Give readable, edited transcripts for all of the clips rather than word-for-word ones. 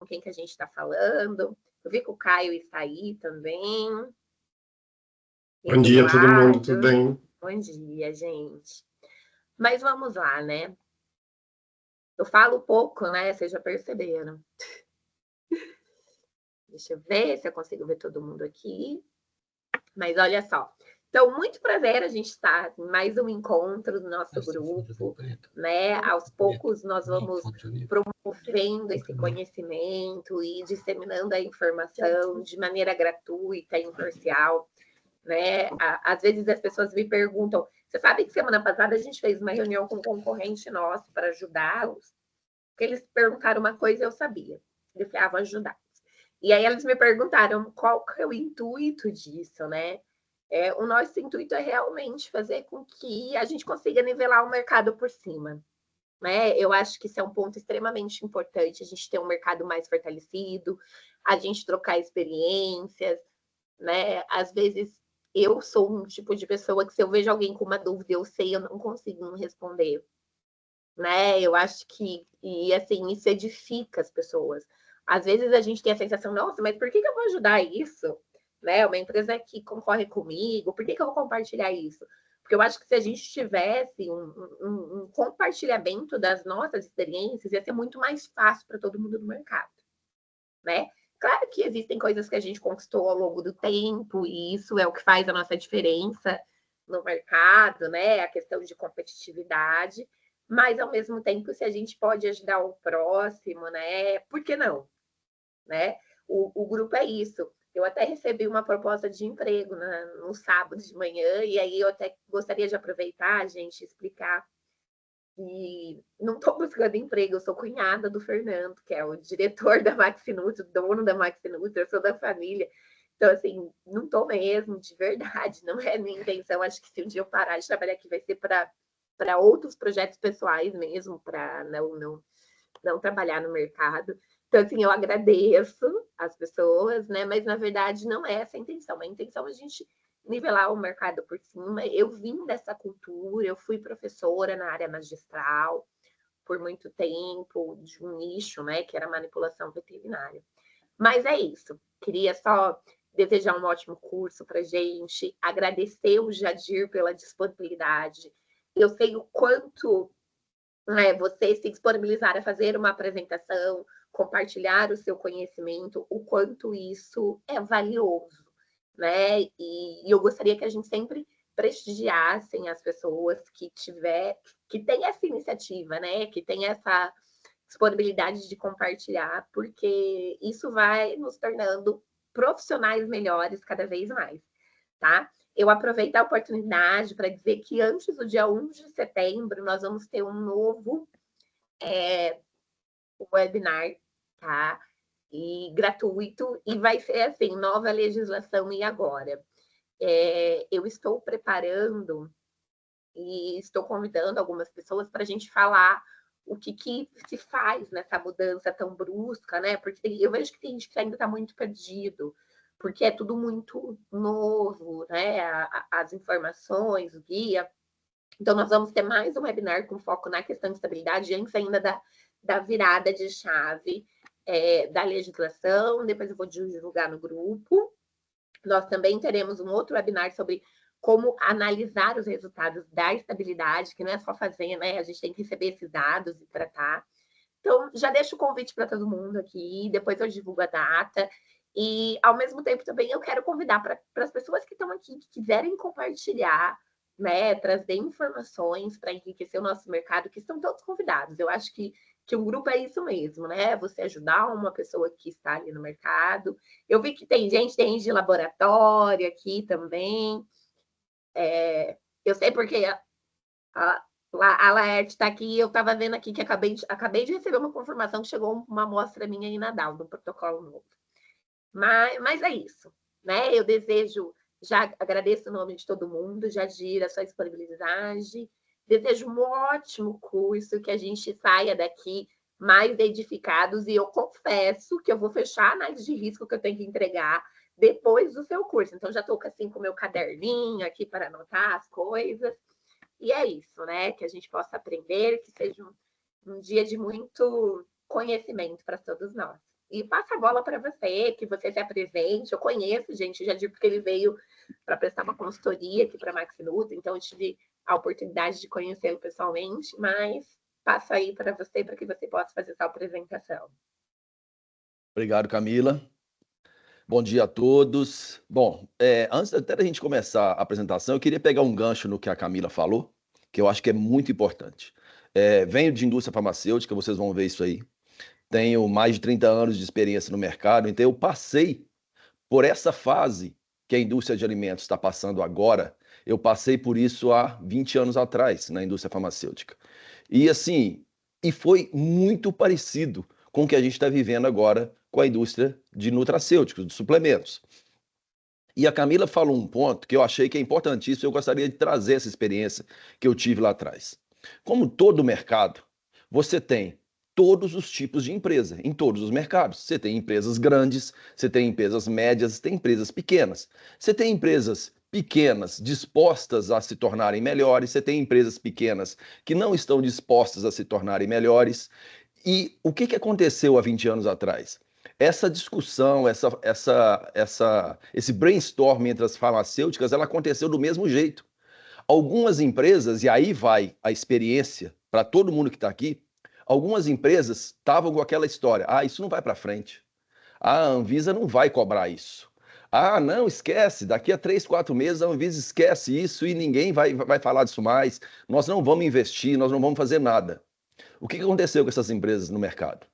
com quem que a gente está falando. Eu vi que o Caio está aí também. Bom dia, todo mundo, tudo bem? Bom dia, gente. Mas vamos lá, né? Eu falo pouco, né? Vocês já perceberam. Deixa eu ver se eu consigo ver todo mundo aqui. Mas olha só. Então, muito prazer, a gente está em mais um encontro do nosso grupo, né? Aos poucos nós vamos promovendo esse conhecimento e disseminando a informação de maneira gratuita e imparcial, né? Às vezes as pessoas me perguntam, você sabe que semana passada a gente fez uma reunião com um concorrente nosso para ajudá-los? Porque eles perguntaram uma coisa e eu sabia. Eu falei, vou ajudar. E aí eles me perguntaram qual que é o intuito disso, né? O nosso intuito é realmente fazer com que a gente consiga nivelar o mercado por cima. Né? Eu acho que isso é um ponto extremamente importante, a gente ter um mercado mais fortalecido, a gente trocar experiências, né? Às vezes eu sou um tipo de pessoa que se eu vejo alguém com uma dúvida, eu sei, eu não consigo não responder. Né? Eu acho que, e assim, isso edifica as pessoas. Às vezes a gente tem a sensação, nossa, mas por que eu vou ajudar isso? Né? Uma empresa que concorre comigo, por que eu vou compartilhar isso? Porque eu acho que se a gente tivesse um compartilhamento das nossas experiências, ia ser muito mais fácil para todo mundo no mercado. Né? Claro que existem coisas que a gente conquistou ao longo do tempo, e isso é o que faz a nossa diferença no mercado, né? A questão de competitividade, mas ao mesmo tempo, se a gente pode ajudar o próximo, né? Por que não? Né? O grupo é isso. Eu até recebi uma proposta de emprego no sábado de manhã, e aí eu até gostaria de aproveitar, gente, explicar que não estou buscando emprego, eu sou cunhada do Fernando, que é o diretor da Maxinutri, o dono da Maxinutri, eu sou da família. Então, assim, não estou mesmo, de verdade, não é minha intenção. Acho que se um dia eu parar de trabalhar aqui, vai ser para outros projetos pessoais mesmo, para não trabalhar no mercado. Então, assim, eu agradeço as pessoas, né? Mas, na verdade, não é essa a intenção. A intenção é a gente nivelar o mercado por cima. Eu vim dessa cultura, eu fui professora na área magistral por muito tempo, de um nicho, né? Que era manipulação veterinária. Mas é isso. Queria só desejar um ótimo curso para gente, agradecer o Jadir pela disponibilidade. Eu sei o quanto você se disponibilizar a fazer uma apresentação, compartilhar o seu conhecimento, o quanto isso é valioso, né? E eu gostaria que a gente sempre prestigiassem as pessoas que têm essa iniciativa, né? Que tem essa disponibilidade de compartilhar, porque isso vai nos tornando profissionais melhores cada vez mais, tá? Eu aproveito a oportunidade para dizer que antes do dia 1 de setembro, nós vamos ter um novo webinar, tá? E gratuito, e vai ser assim, nova legislação e agora. Eu estou preparando e estou convidando algumas pessoas para a gente falar o que se faz nessa mudança tão brusca, né? Porque eu vejo que tem gente que ainda está muito perdido, porque é tudo muito novo, né? As informações, o guia. Então, nós vamos ter mais um webinar com foco na questão de estabilidade, antes ainda da virada de chave da legislação. Depois eu vou divulgar no grupo. Nós também teremos um outro webinar sobre como analisar os resultados da estabilidade, que não é só fazer, né? A gente tem que receber esses dados e tratar. Então, já deixo o convite para todo mundo aqui, depois eu divulgo a data. E, ao mesmo tempo, também eu quero convidar para as pessoas que estão aqui, que quiserem compartilhar, né, trazer informações para enriquecer o nosso mercado, que estão todos convidados. Eu acho que um grupo é isso mesmo, né? Você ajudar uma pessoa que está ali no mercado. Eu vi que tem gente de laboratório aqui também. Eu sei porque a Laerte está aqui, eu estava vendo aqui que acabei de receber uma confirmação que chegou uma amostra minha em Nadal, do protocolo novo. Mas é isso, né? Eu desejo, já agradeço o nome de todo mundo, Jadir, a sua disponibilidade. Desejo um ótimo curso, que a gente saia daqui mais edificados, e eu confesso que eu vou fechar a análise de risco que eu tenho que entregar depois do seu curso. Então, já estou assim, com o meu caderninho aqui para anotar as coisas. E é isso, né? Que a gente possa aprender, que seja um dia de muito conhecimento para todos nós. e passa a bola para você, que você se apresente. Eu conheço, gente, já digo que ele veio para prestar uma consultoria aqui para a Maxinuta, então eu tive a oportunidade de conhecê-lo pessoalmente, mas passo aí para você, para que você possa fazer sua apresentação. Obrigado, Camila. Bom dia a todos. Bom, antes até da gente começar a apresentação, eu queria pegar um gancho no que a Camila falou, que eu acho que é muito importante. Venho de indústria farmacêutica, vocês vão ver isso aí. Tenho mais de 30 anos de experiência no mercado, então eu passei por essa fase que a indústria de alimentos está passando agora. Eu passei por isso há 20 anos atrás, na indústria farmacêutica. E assim, foi muito parecido com o que a gente está vivendo agora com a indústria de nutracêuticos, de suplementos. E a Camila falou um ponto que eu achei que é importantíssimo, eu gostaria de trazer essa experiência que eu tive lá atrás. Como todo mercado, você tem todos os tipos de empresa, em todos os mercados. Você tem empresas grandes, você tem empresas médias, você tem empresas pequenas. Você tem empresas pequenas dispostas a se tornarem melhores, você tem empresas pequenas que não estão dispostas a se tornarem melhores. E o que aconteceu há 20 anos atrás? Essa discussão, esse brainstorm entre as farmacêuticas, ela aconteceu do mesmo jeito. Algumas empresas, e aí vai a experiência para todo mundo que está aqui, algumas empresas estavam com aquela história, isso não vai para frente. A Anvisa não vai cobrar isso. Não, esquece, daqui a 3, 4 meses a Anvisa esquece isso e ninguém vai falar disso mais, nós não vamos investir, nós não vamos fazer nada. O que aconteceu com essas empresas no mercado?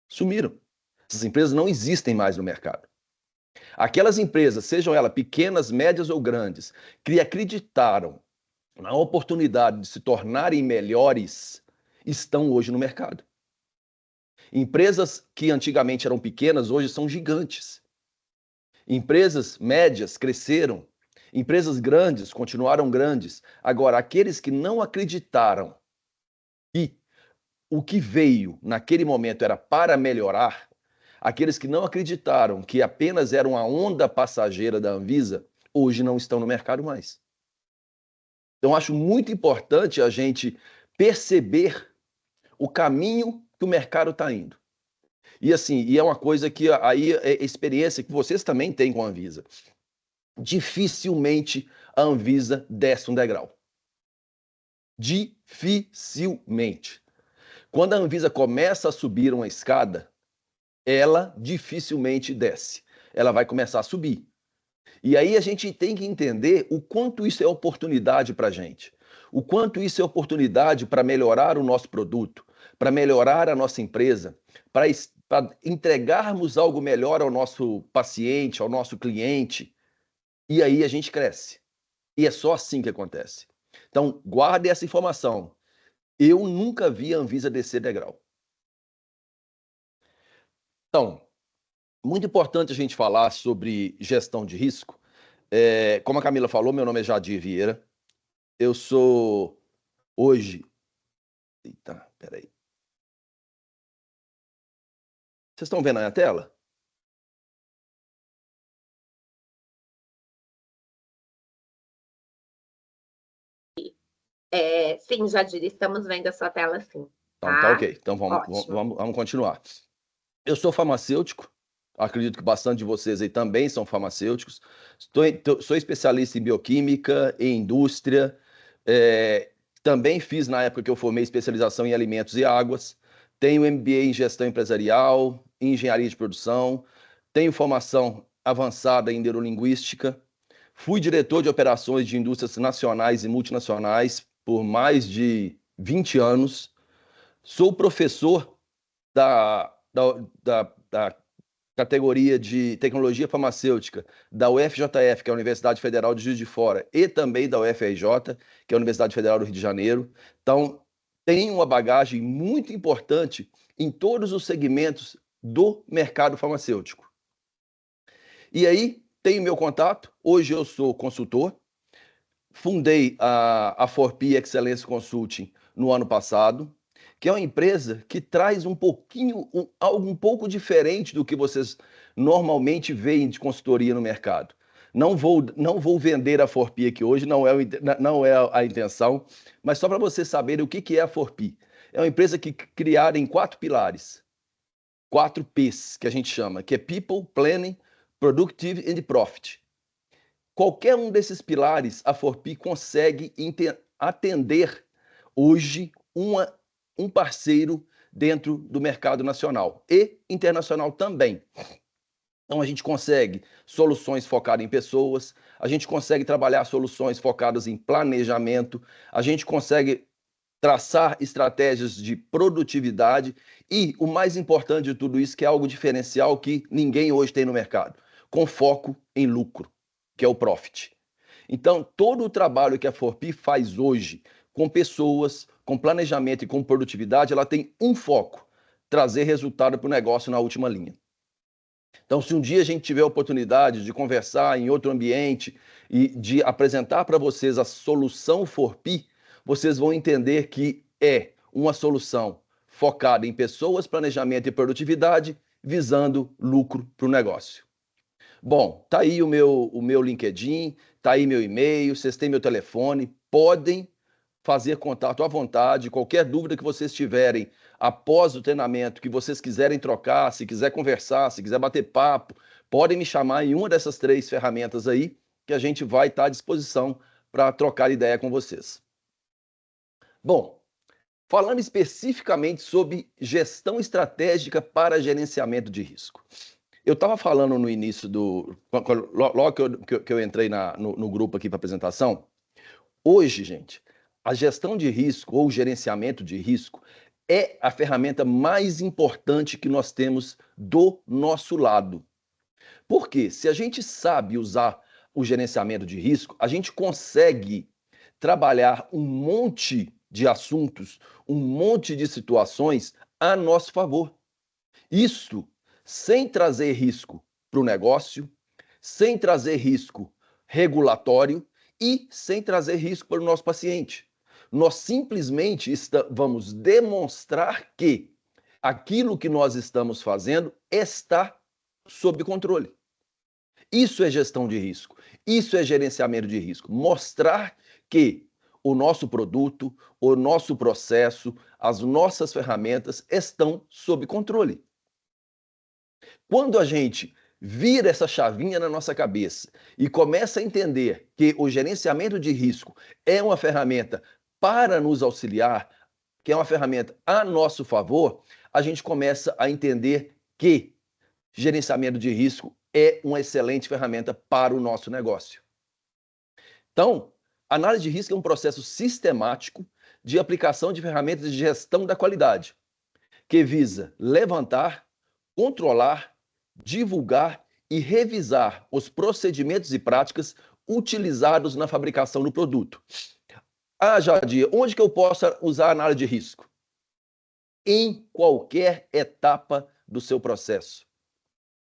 Sumiram. Essas empresas não existem mais no mercado. Aquelas empresas, sejam elas pequenas, médias ou grandes, que acreditaram na oportunidade de se tornarem melhores, estão hoje no mercado. Empresas que antigamente eram pequenas, hoje são gigantes. Empresas médias cresceram. Empresas grandes continuaram grandes. Agora, aqueles que não acreditaram que o que veio naquele momento era para melhorar, aqueles que não acreditaram que apenas era uma onda passageira da Anvisa, hoje não estão no mercado mais. Então, acho muito importante a gente perceber o caminho que o mercado está indo. E assim, é uma coisa que aí é experiência que vocês também têm com a Anvisa. Dificilmente a Anvisa desce um degrau. Dificilmente. Quando a Anvisa começa a subir uma escada, ela dificilmente desce. Ela vai começar a subir. E aí a gente tem que entender o quanto isso é oportunidade para a gente. O quanto isso é oportunidade para melhorar o nosso produto, para melhorar a nossa empresa, para entregarmos algo melhor ao nosso paciente, ao nosso cliente. E aí a gente cresce. E é só assim que acontece. Então, guarde essa informação. Eu nunca vi a Anvisa descer degrau. Então, muito importante a gente falar sobre gestão de risco. Como a Camila falou, meu nome é Jadir Vieira. Eu sou hoje... Eita, peraí. Vocês estão vendo aí a tela? Sim, Jadir, estamos vendo a sua tela sim. Então, tá ok. Então vamos continuar. Eu sou farmacêutico, acredito que bastante de vocês aí também são farmacêuticos. Sou especialista em bioquímica, em indústria. Também fiz, na época que eu formei, especialização em alimentos e águas. Tenho MBA em gestão empresarial, em engenharia de produção. Tenho formação avançada em neurolinguística. Fui diretor de operações de indústrias nacionais e multinacionais por mais de 20 anos. Sou professor da categoria de tecnologia farmacêutica da UFJF, que é a Universidade Federal de Juiz de Fora, e também da UFRJ, que é a Universidade Federal do Rio de Janeiro. Então, tenho uma bagagem muito importante em todos os segmentos do mercado farmacêutico. E aí, tenho meu contato. Hoje eu sou consultor. Fundei a Forpi Excellence Consulting no ano passado, que é uma empresa que traz algo um pouco diferente do que vocês normalmente veem de consultoria no mercado. Não vou vender a Forpi aqui hoje, não é a intenção, mas só para vocês saberem o que é a Forpi. É uma empresa que criada em 4 pilares. 4 P's, que a gente chama, que é People, Planning, Productive and Profit. Qualquer um desses pilares, a Forpi consegue atender hoje um parceiro dentro do mercado nacional e internacional também. Então, a gente consegue soluções focadas em pessoas, a gente consegue trabalhar soluções focadas em planejamento, a gente consegue traçar estratégias de produtividade e, o mais importante de tudo isso, que é algo diferencial que ninguém hoje tem no mercado, com foco em lucro, que é o profit. Então, todo o trabalho que a Forpi faz hoje com pessoas, com planejamento e com produtividade, ela tem um foco: trazer resultado para o negócio na última linha. Então, se um dia a gente tiver a oportunidade de conversar em outro ambiente e de apresentar para vocês a solução Forpi, vocês vão entender que é uma solução focada em pessoas, planejamento e produtividade, visando lucro para o negócio. Bom, tá aí o meu LinkedIn, tá aí meu e-mail, vocês têm meu telefone, podem fazer contato à vontade, qualquer dúvida que vocês tiverem após o treinamento, que vocês quiserem trocar, se quiser conversar, se quiser bater papo, podem me chamar em uma dessas 3 ferramentas aí, que a gente vai estar à disposição para trocar ideia com vocês. Bom, falando especificamente sobre gestão estratégica para gerenciamento de risco. Eu estava falando no início logo que eu entrei no grupo aqui para apresentação. Hoje, gente, a gestão de risco ou gerenciamento de risco é a ferramenta mais importante que nós temos do nosso lado. Porque se a gente sabe usar o gerenciamento de risco, a gente consegue trabalhar um monte de assuntos, um monte de situações a nosso favor. Isso sem trazer risco para o negócio, sem trazer risco regulatório e sem trazer risco para o nosso paciente. Nós simplesmente vamos demonstrar que aquilo que nós estamos fazendo está sob controle. Isso é gestão de risco, isso é gerenciamento de risco. Mostrar que o nosso produto, o nosso processo, as nossas ferramentas estão sob controle. Quando a gente vira essa chavinha na nossa cabeça e começa a entender que o gerenciamento de risco é uma ferramenta para nos auxiliar, que é uma ferramenta a nosso favor, a gente começa a entender que gerenciamento de risco é uma excelente ferramenta para o nosso negócio. Então, análise de risco é um processo sistemático de aplicação de ferramentas de gestão da qualidade, que visa levantar, controlar, divulgar e revisar os procedimentos e práticas utilizados na fabricação do produto. Ah, Jadir, onde que eu posso usar análise de risco? Em qualquer etapa do seu processo.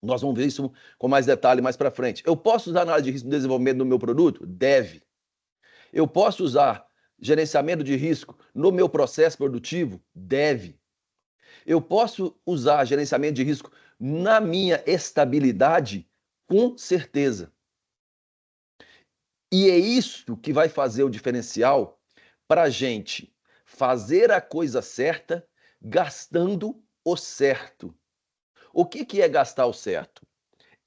Nós vamos ver isso com mais detalhe mais para frente. Eu posso usar análise de risco no desenvolvimento do meu produto? Deve. Eu posso usar gerenciamento de risco no meu processo produtivo? Deve. Eu posso usar gerenciamento de risco na minha estabilidade? Com certeza. E é isso que vai fazer o diferencial para a gente fazer a coisa certa, gastando o certo. O que é gastar o certo?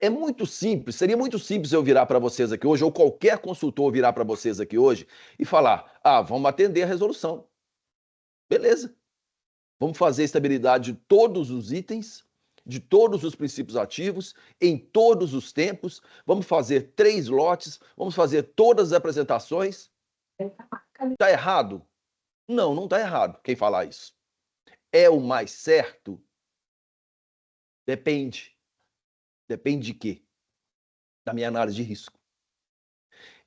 É muito simples, seria muito simples eu virar para vocês aqui hoje, ou qualquer consultor virar para vocês aqui hoje e falar: vamos atender a resolução. Beleza. Vamos fazer a estabilidade de todos os itens, de todos os princípios ativos, em todos os tempos. Vamos fazer 3 lotes, vamos fazer todas as apresentações. Está errado? Não, não está errado quem falar isso. É o mais certo? Depende. Depende de quê? Da minha análise de risco.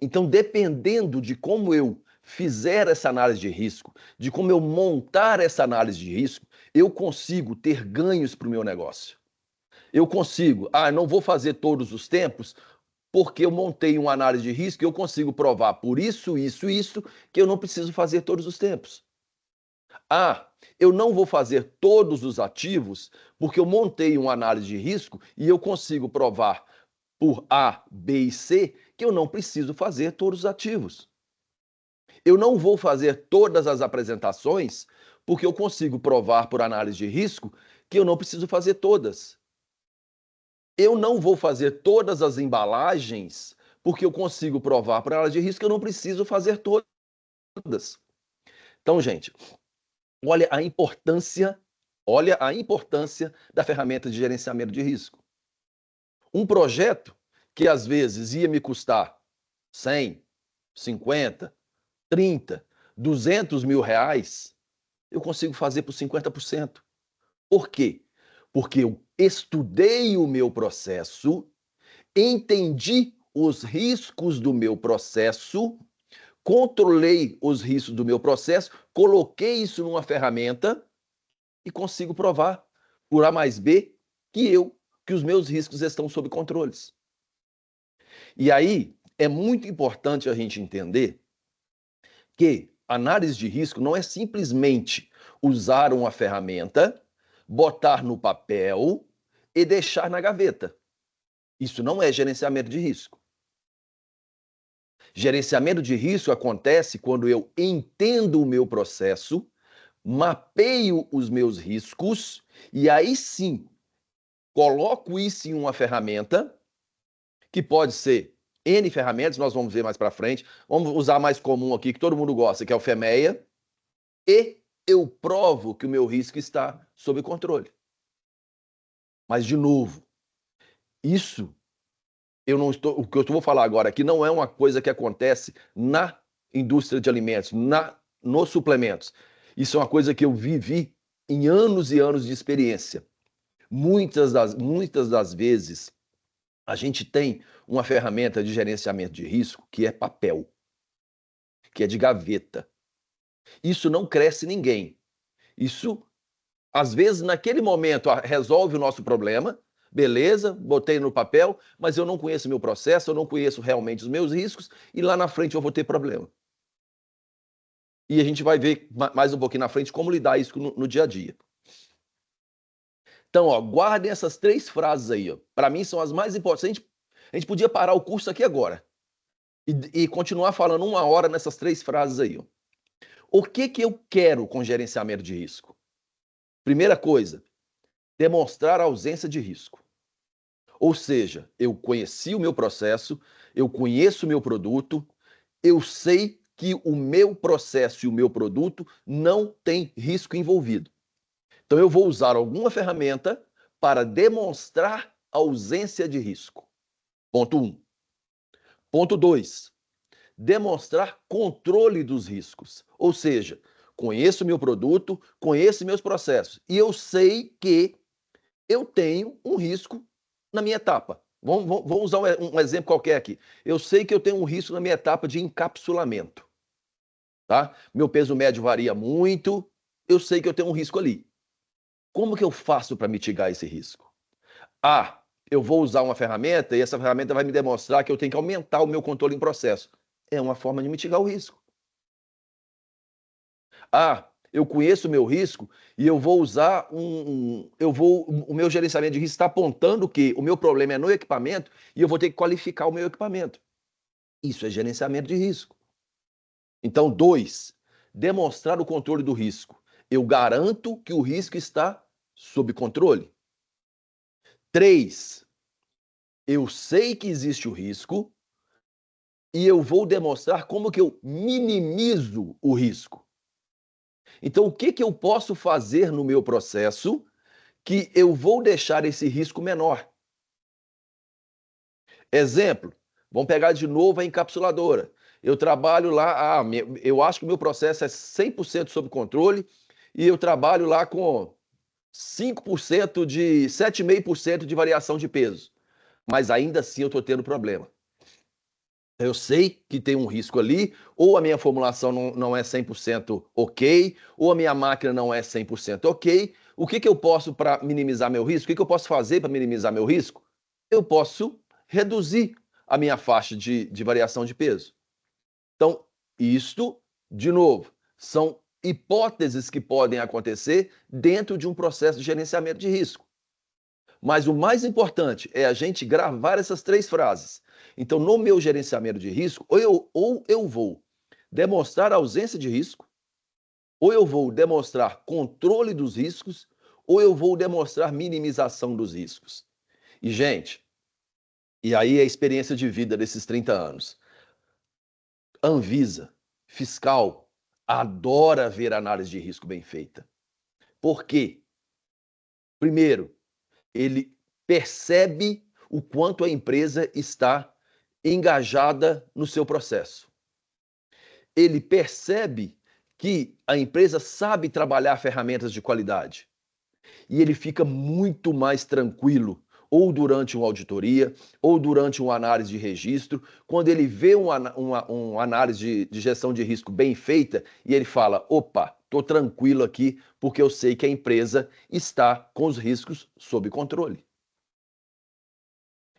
Então, dependendo de como eu fizer essa análise de risco, de como eu montar essa análise de risco, eu consigo ter ganhos para o meu negócio. Eu consigo, não vou fazer todos os tempos, porque eu montei uma análise de risco e eu consigo provar por isso, que eu não preciso fazer todos os tempos. Eu não vou fazer todos os ativos, porque eu montei uma análise de risco e eu consigo provar por A, B e C que eu não preciso fazer todos os ativos. Eu não vou fazer todas as apresentações, porque eu consigo provar por análise de risco que eu não preciso fazer todas. Eu não vou fazer todas as embalagens porque eu consigo provar por análise de risco que eu não preciso fazer todas. Então, gente, olha a importância da ferramenta de gerenciamento de risco. Um projeto que às vezes ia me custar 100, 50, 30, 200 mil reais, eu consigo fazer por 50%. Por quê? Porque eu estudei o meu processo, entendi os riscos do meu processo, controlei os riscos do meu processo, coloquei isso numa ferramenta e consigo provar por A mais B que os meus riscos estão sob controles. E aí é muito importante a gente entender que análise de risco não é simplesmente usar uma ferramenta, botar no papel e deixar na gaveta. Isso não é gerenciamento de risco. Gerenciamento de risco acontece quando eu entendo o meu processo, mapeio os meus riscos e aí sim coloco isso em uma ferramenta que pode ser N ferramentas, nós vamos ver mais para frente. Vamos usar a mais comum aqui, que todo mundo gosta, que é o FEMEA. E eu provo que o meu risco está sob controle. Mas, de novo, isso o que eu vou falar agora aqui não é uma coisa que acontece na indústria de alimentos, nos suplementos. Isso é uma coisa que eu vivi em anos e anos de experiência. Muitas das vezes, a gente tem uma ferramenta de gerenciamento de risco que é papel, que é de gaveta. Isso não cresce ninguém. Isso, às vezes, naquele momento, resolve o nosso problema, beleza, botei no papel, mas eu não conheço o meu processo, eu não conheço realmente os meus riscos, e lá na frente eu vou ter problema. E a gente vai ver mais um pouquinho na frente como lidar isso no dia a dia. Então, ó, guardem essas 3 frases aí. Para mim, são as mais importantes. A gente podia parar o curso aqui agora e continuar falando 1 hora nessas 3 frases aí. Ó. O que eu quero com gerenciamento de risco? Primeira coisa, demonstrar a ausência de risco. Ou seja, eu conheci o meu processo, eu conheço o meu produto, eu sei que o meu processo e o meu produto não tem risco envolvido. Então, eu vou usar alguma ferramenta para demonstrar ausência de risco. Ponto 1. Ponto 2. Demonstrar controle dos riscos. Ou seja, conheço o meu produto, conheço meus processos e eu sei que eu tenho um risco na minha etapa. Vamos usar um exemplo qualquer aqui. Eu sei que eu tenho um risco na minha etapa de encapsulamento. Tá? Meu peso médio varia muito, eu sei que eu tenho um risco ali. Como que eu faço para mitigar esse risco? Eu vou usar uma ferramenta e essa ferramenta vai me demonstrar que eu tenho que aumentar o meu controle em processo. É uma forma de mitigar o risco. Eu conheço o meu risco e eu vou usar o meu gerenciamento de risco está apontando que o meu problema é no equipamento e eu vou ter que qualificar o meu equipamento. Isso é gerenciamento de risco. Então, 2, demonstrar o controle do risco. Eu garanto que o risco está sob controle. 3, eu sei que existe o risco e eu vou demonstrar como que eu minimizo o risco. Então, o que eu posso fazer no meu processo que eu vou deixar esse risco menor? Exemplo, vamos pegar de novo a encapsuladora. Eu trabalho lá, eu acho que o meu processo é 100% sob controle e eu trabalho lá com 5% de 7,5% de variação de peso. Mas ainda assim eu estou tendo problema. Eu sei que tem um risco ali, ou a minha formulação não é 100% ok, ou a minha máquina não é 100% ok. O que eu posso para minimizar meu risco? O que eu posso fazer para minimizar meu risco? Eu posso reduzir a minha faixa de variação de peso. Então, isto, de novo, são hipóteses que podem acontecer dentro de um processo de gerenciamento de risco. Mas o mais importante é a gente gravar essas 3 frases. Então, no meu gerenciamento de risco, ou eu vou demonstrar a ausência de risco, Ou eu vou demonstrar controle dos riscos, ou eu vou demonstrar minimização dos riscos. E, gente, e aí é a experiência de vida desses 30 anos. Anvisa, fiscal, adora ver análise de risco bem feita. Por quê? Primeiro, ele percebe o quanto a empresa está engajada no seu processo. Ele percebe que a empresa sabe trabalhar ferramentas de qualidade. E ele fica muito mais tranquilo, ou durante uma auditoria, ou durante uma análise de registro, quando ele vê uma análise de gestão de risco bem feita, e ele fala, opa, estou tranquilo aqui, porque eu sei que a empresa está com os riscos sob controle.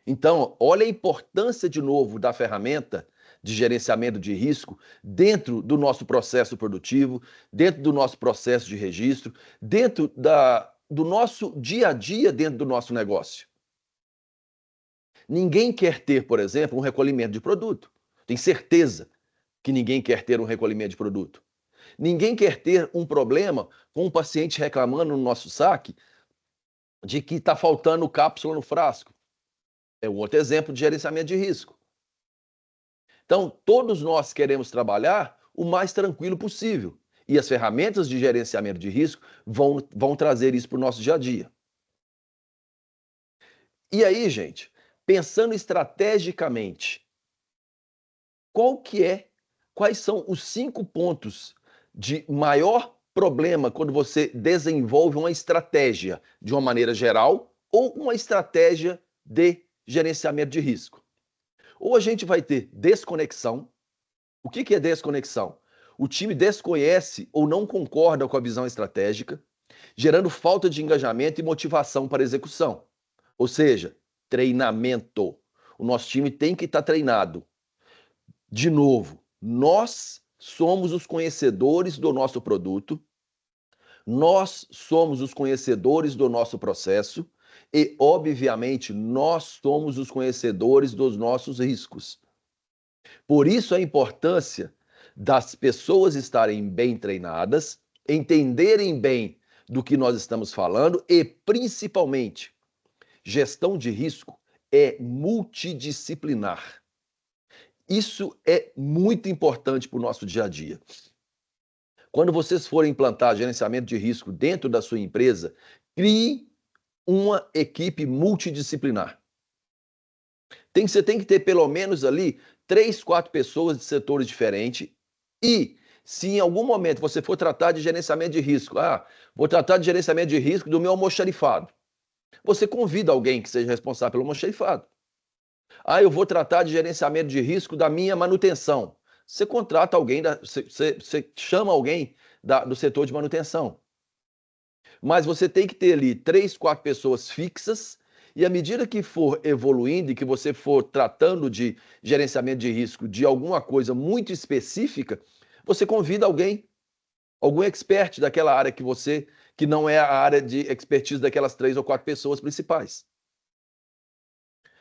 Então, olha a importância de novo da ferramenta de gerenciamento de risco dentro do nosso processo produtivo, dentro do nosso processo de registro, dentro do nosso dia a dia, dentro do nosso negócio. Ninguém quer ter, por exemplo, um recolhimento de produto. Tem certeza que ninguém quer ter um recolhimento de produto. Ninguém quer ter um problema com um paciente reclamando no nosso saque de que está faltando cápsula no frasco. É um outro exemplo de gerenciamento de risco. Então, todos nós queremos trabalhar o mais tranquilo possível. E as ferramentas de gerenciamento de risco vão trazer isso para o nosso dia a dia. E aí, gente, pensando estrategicamente, quais são os 5 pontos de maior problema quando você desenvolve uma estratégia de uma maneira geral ou uma estratégia de gerenciamento de risco? Ou a gente vai ter desconexão. O que é desconexão? O time desconhece ou não concorda com a visão estratégica, gerando falta de engajamento e motivação para a execução. Ou seja, treinamento. O nosso time tem que estar treinado. De novo, nós somos os conhecedores do nosso produto, nós somos os conhecedores do nosso processo e, obviamente, nós somos os conhecedores dos nossos riscos. Por isso a importância das pessoas estarem bem treinadas, entenderem bem do que nós estamos falando e, principalmente, gestão de risco é multidisciplinar. Isso é muito importante para o nosso dia a dia. Quando vocês forem implantar gerenciamento de risco dentro da sua empresa, crie uma equipe multidisciplinar. Você tem que ter pelo menos ali 3, 4 pessoas de setores diferentes e se em algum momento você for tratar de gerenciamento de risco, vou tratar de gerenciamento de risco do meu almoxarifado, você convida alguém que seja responsável pelo almoxarifado. Eu vou tratar de gerenciamento de risco da minha manutenção. Você contrata alguém, você chama alguém do setor de manutenção. Mas você tem que ter ali 3, 4 pessoas fixas e à medida que for evoluindo e que você for tratando de gerenciamento de risco de alguma coisa muito específica, você convida alguém, algum expert daquela área que não é a área de expertise daquelas 3 ou 4 pessoas principais.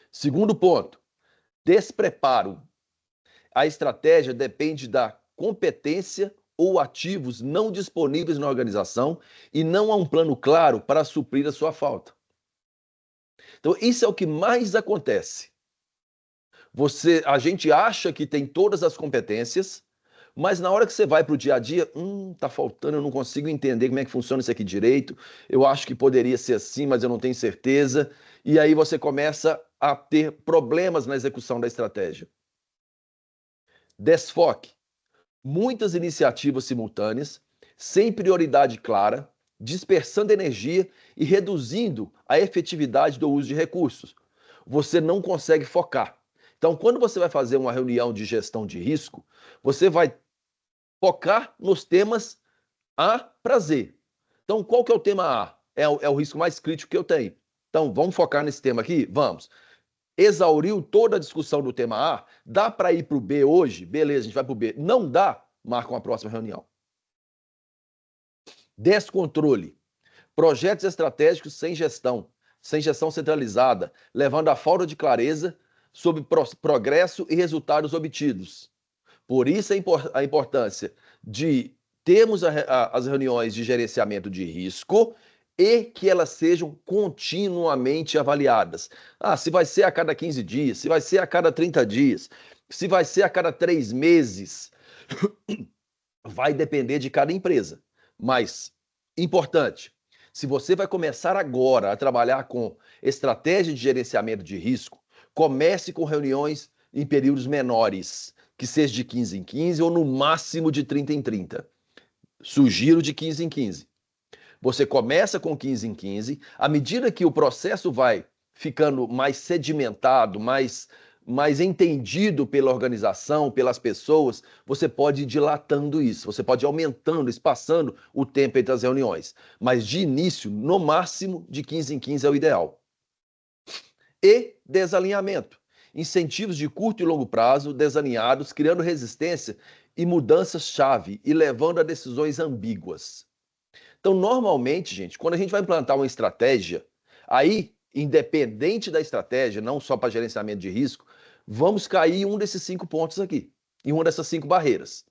Segundo ponto, despreparo. A estratégia depende da competência ou ativos não disponíveis na organização e não há um plano claro para suprir a sua falta. Então, isso é o que mais acontece. A gente acha que tem todas as competências, mas na hora que você vai para o dia a dia, tá faltando, eu não consigo entender como é que funciona isso aqui direito, eu acho que poderia ser assim, mas eu não tenho certeza, e aí você começa a ter problemas na execução da estratégia. Desfoque. Muitas iniciativas simultâneas, sem prioridade clara, dispersando energia e reduzindo a efetividade do uso de recursos. Você não consegue focar. Então, quando você vai fazer uma reunião de gestão de risco, você vai focar nos temas A para Z. Então, qual que é o tema A? É o risco mais crítico que eu tenho. Então, vamos focar nesse tema aqui? Vamos. Exauriu toda a discussão do tema A, dá para ir para o B hoje? Beleza, a gente vai para o B. Não dá? Marca uma próxima reunião. Descontrole. Projetos estratégicos sem gestão centralizada, levando à falta de clareza sobre progresso e resultados obtidos. Por isso a importância de termos as reuniões de gerenciamento de risco e que elas sejam continuamente avaliadas. Se vai ser a cada 15 dias, se vai ser a cada 30 dias, se vai ser a cada 3 meses, vai depender de cada empresa. Mas, importante, se você vai começar agora a trabalhar com estratégia de gerenciamento de risco, comece com reuniões em períodos menores, que seja de 15 em 15 ou no máximo de 30 em 30. Sugiro de 15 em 15. Você começa com 15 em 15, à medida que o processo vai ficando mais sedimentado, mais entendido pela organização, pelas pessoas, você pode ir dilatando isso, você pode ir aumentando, espaçando o tempo entre as reuniões. Mas de início, no máximo, de 15 em 15 é o ideal. E desalinhamento. Incentivos de curto e longo prazo desalinhados, criando resistência e mudanças-chave e levando a decisões ambíguas. Então, normalmente, gente, quando a gente vai implantar uma estratégia, aí, independente da estratégia, não só para gerenciamento de risco, vamos cair em um desses 5 pontos aqui, em uma dessas 5 barreiras.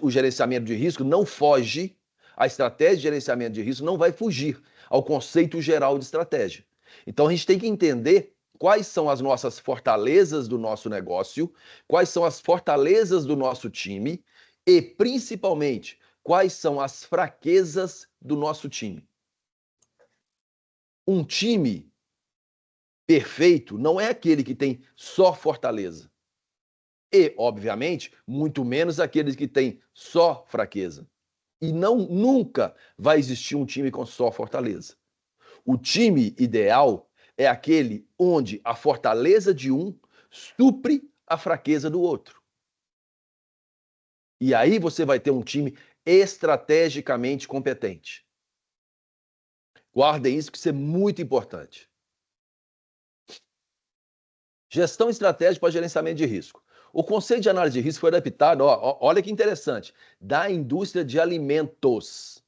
O gerenciamento de risco não foge, a estratégia de gerenciamento de risco não vai fugir ao conceito geral de estratégia. Então, a gente tem que entender quais são as nossas fortalezas do nosso negócio, quais são as fortalezas do nosso time e, principalmente, quais são as fraquezas do nosso time. Um time perfeito não é aquele que tem só fortaleza. E, obviamente, muito menos aqueles que têm só fraqueza. E nunca vai existir um time com só fortaleza. O time ideal é aquele onde a fortaleza de um supre a fraqueza do outro. E aí você vai ter um time estrategicamente competente. Guardem isso, que isso é muito importante. Gestão estratégica para gerenciamento de risco. O conceito de análise de risco foi adaptado, olha que interessante, da indústria de alimentos.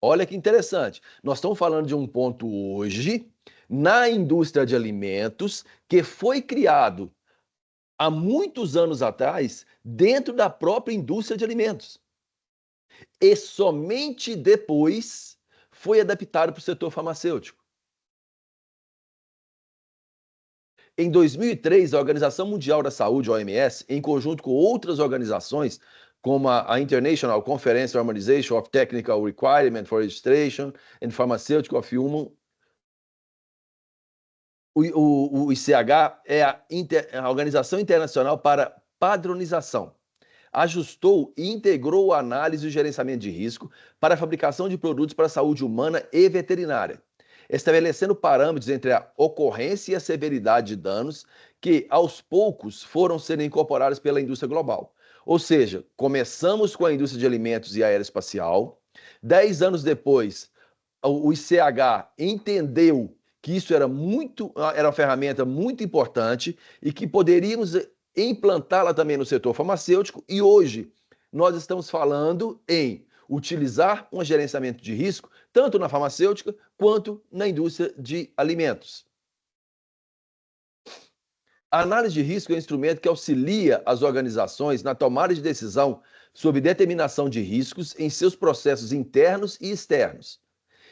Olha que interessante. Nós estamos falando de um ponto hoje, na indústria de alimentos, que foi criado há muitos anos atrás, dentro da própria indústria de alimentos. E somente depois foi adaptado para o setor farmacêutico. Em 2003, a Organização Mundial da Saúde, a OMS, em conjunto com outras organizações, como a International Conference on Harmonization of Technical Requirements for Registration and Pharmaceutical of Human, o ICH é a Organização Internacional para Padronização, ajustou e integrou a análise e o gerenciamento de risco para a fabricação de produtos para a saúde humana e veterinária, estabelecendo parâmetros entre a ocorrência e a severidade de danos que, aos poucos, foram sendo incorporados pela indústria global. Ou seja, começamos com a indústria de alimentos e aeroespacial, 10 anos depois, o ICH entendeu que isso era uma ferramenta muito importante e que poderíamos implantá-la também no setor farmacêutico, e hoje nós estamos falando em utilizar um gerenciamento de risco tanto na farmacêutica quanto na indústria de alimentos. A análise de risco é um instrumento que auxilia as organizações na tomada de decisão sobre determinação de riscos em seus processos internos e externos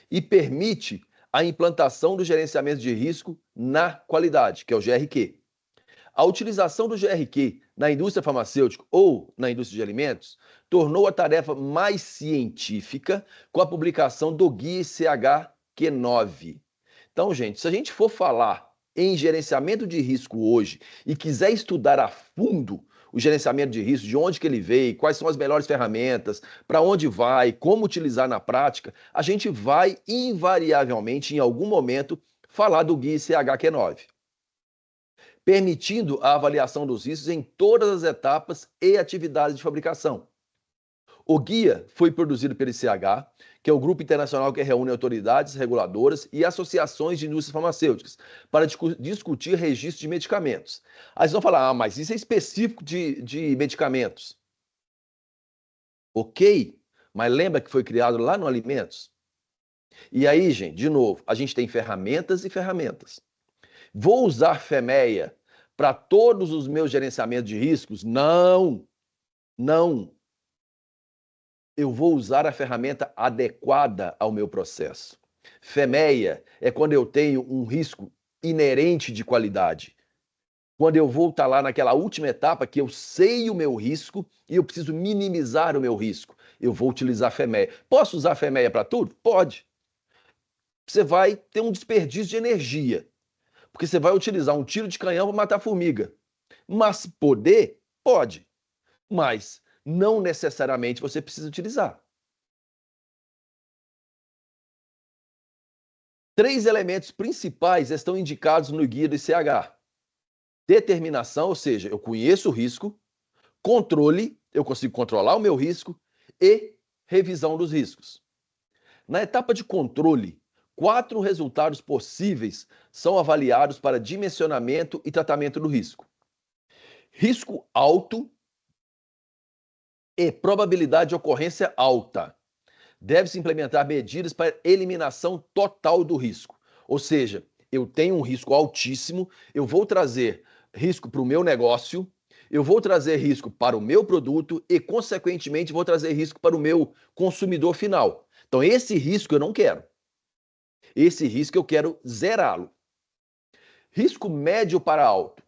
e permite a implantação do gerenciamento de risco na qualidade, que é o GRQ. A utilização do GRQ na indústria farmacêutica ou na indústria de alimentos tornou a tarefa mais científica com a publicação do Guia ICH Q9. Então, gente, se a gente for falar em gerenciamento de risco hoje e quiser estudar a fundo o gerenciamento de risco, de onde que ele veio, quais são as melhores ferramentas, para onde vai, como utilizar na prática, a gente vai invariavelmente, em algum momento, falar do Guia ICH Q9. Permitindo a avaliação dos riscos em todas as etapas e atividades de fabricação. O guia foi produzido pelo ICH, que é o grupo internacional que reúne autoridades reguladoras e associações de indústrias farmacêuticas para discutir registro de medicamentos. Aí vocês vão falar, mas isso é específico de medicamentos. Ok, mas lembra que foi criado lá no alimentos? E aí, gente, de novo, a gente tem ferramentas e ferramentas. Vou usar FEMEA para todos os meus gerenciamentos de riscos? Não, não. eu vou usar a ferramenta adequada ao meu processo. FEMEA é quando eu tenho um risco inerente de qualidade. Quando eu vou estar lá naquela última etapa que eu sei o meu risco e eu preciso minimizar o meu risco, eu vou utilizar FEMEA. Posso usar FEMEA para tudo? Pode. Você vai ter um desperdício de energia, porque você vai utilizar um tiro de canhão para matar formiga. Mas poder? Pode. Mas não necessariamente você precisa utilizar. 3 elementos principais estão indicados no guia do ICH. Determinação, ou seja, eu conheço o risco. Controle, eu consigo controlar o meu risco. E revisão dos riscos. Na etapa de controle, 4 resultados possíveis são avaliados para dimensionamento e tratamento do risco. Risco alto e probabilidade de ocorrência alta. Deve-se implementar medidas para eliminação total do risco. Ou seja, eu tenho um risco altíssimo, eu vou trazer risco para o meu negócio, eu vou trazer risco para o meu produto e, consequentemente, vou trazer risco para o meu consumidor final. Então, esse risco eu não quero. Esse risco eu quero zerá-lo. Risco médio para alto.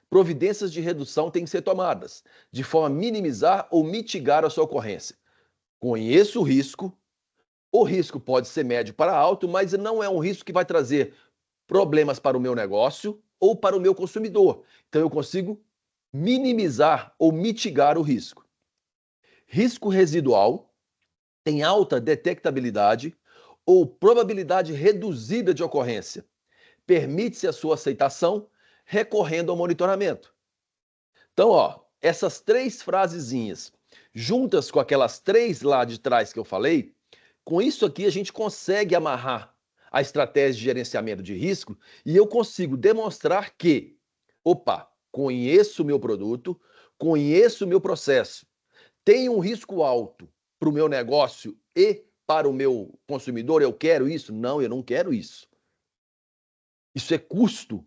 Providências de redução têm que ser tomadas, de forma a minimizar ou mitigar a sua ocorrência. Conheço o risco pode ser médio para alto, mas não é um risco que vai trazer problemas para o meu negócio ou para o meu consumidor. Então eu consigo minimizar ou mitigar o risco. Risco residual tem alta detectabilidade ou probabilidade reduzida de ocorrência. Permite-se a sua aceitação recorrendo ao monitoramento. Então, essas 3 frasezinhas, juntas com aquelas 3 lá de trás que eu falei, com isso aqui a gente consegue amarrar a estratégia de gerenciamento de risco e eu consigo demonstrar que, conheço o meu produto, conheço o meu processo, tenho um risco alto para o meu negócio e para o meu consumidor, eu quero isso? Não, eu não quero isso. Isso é custo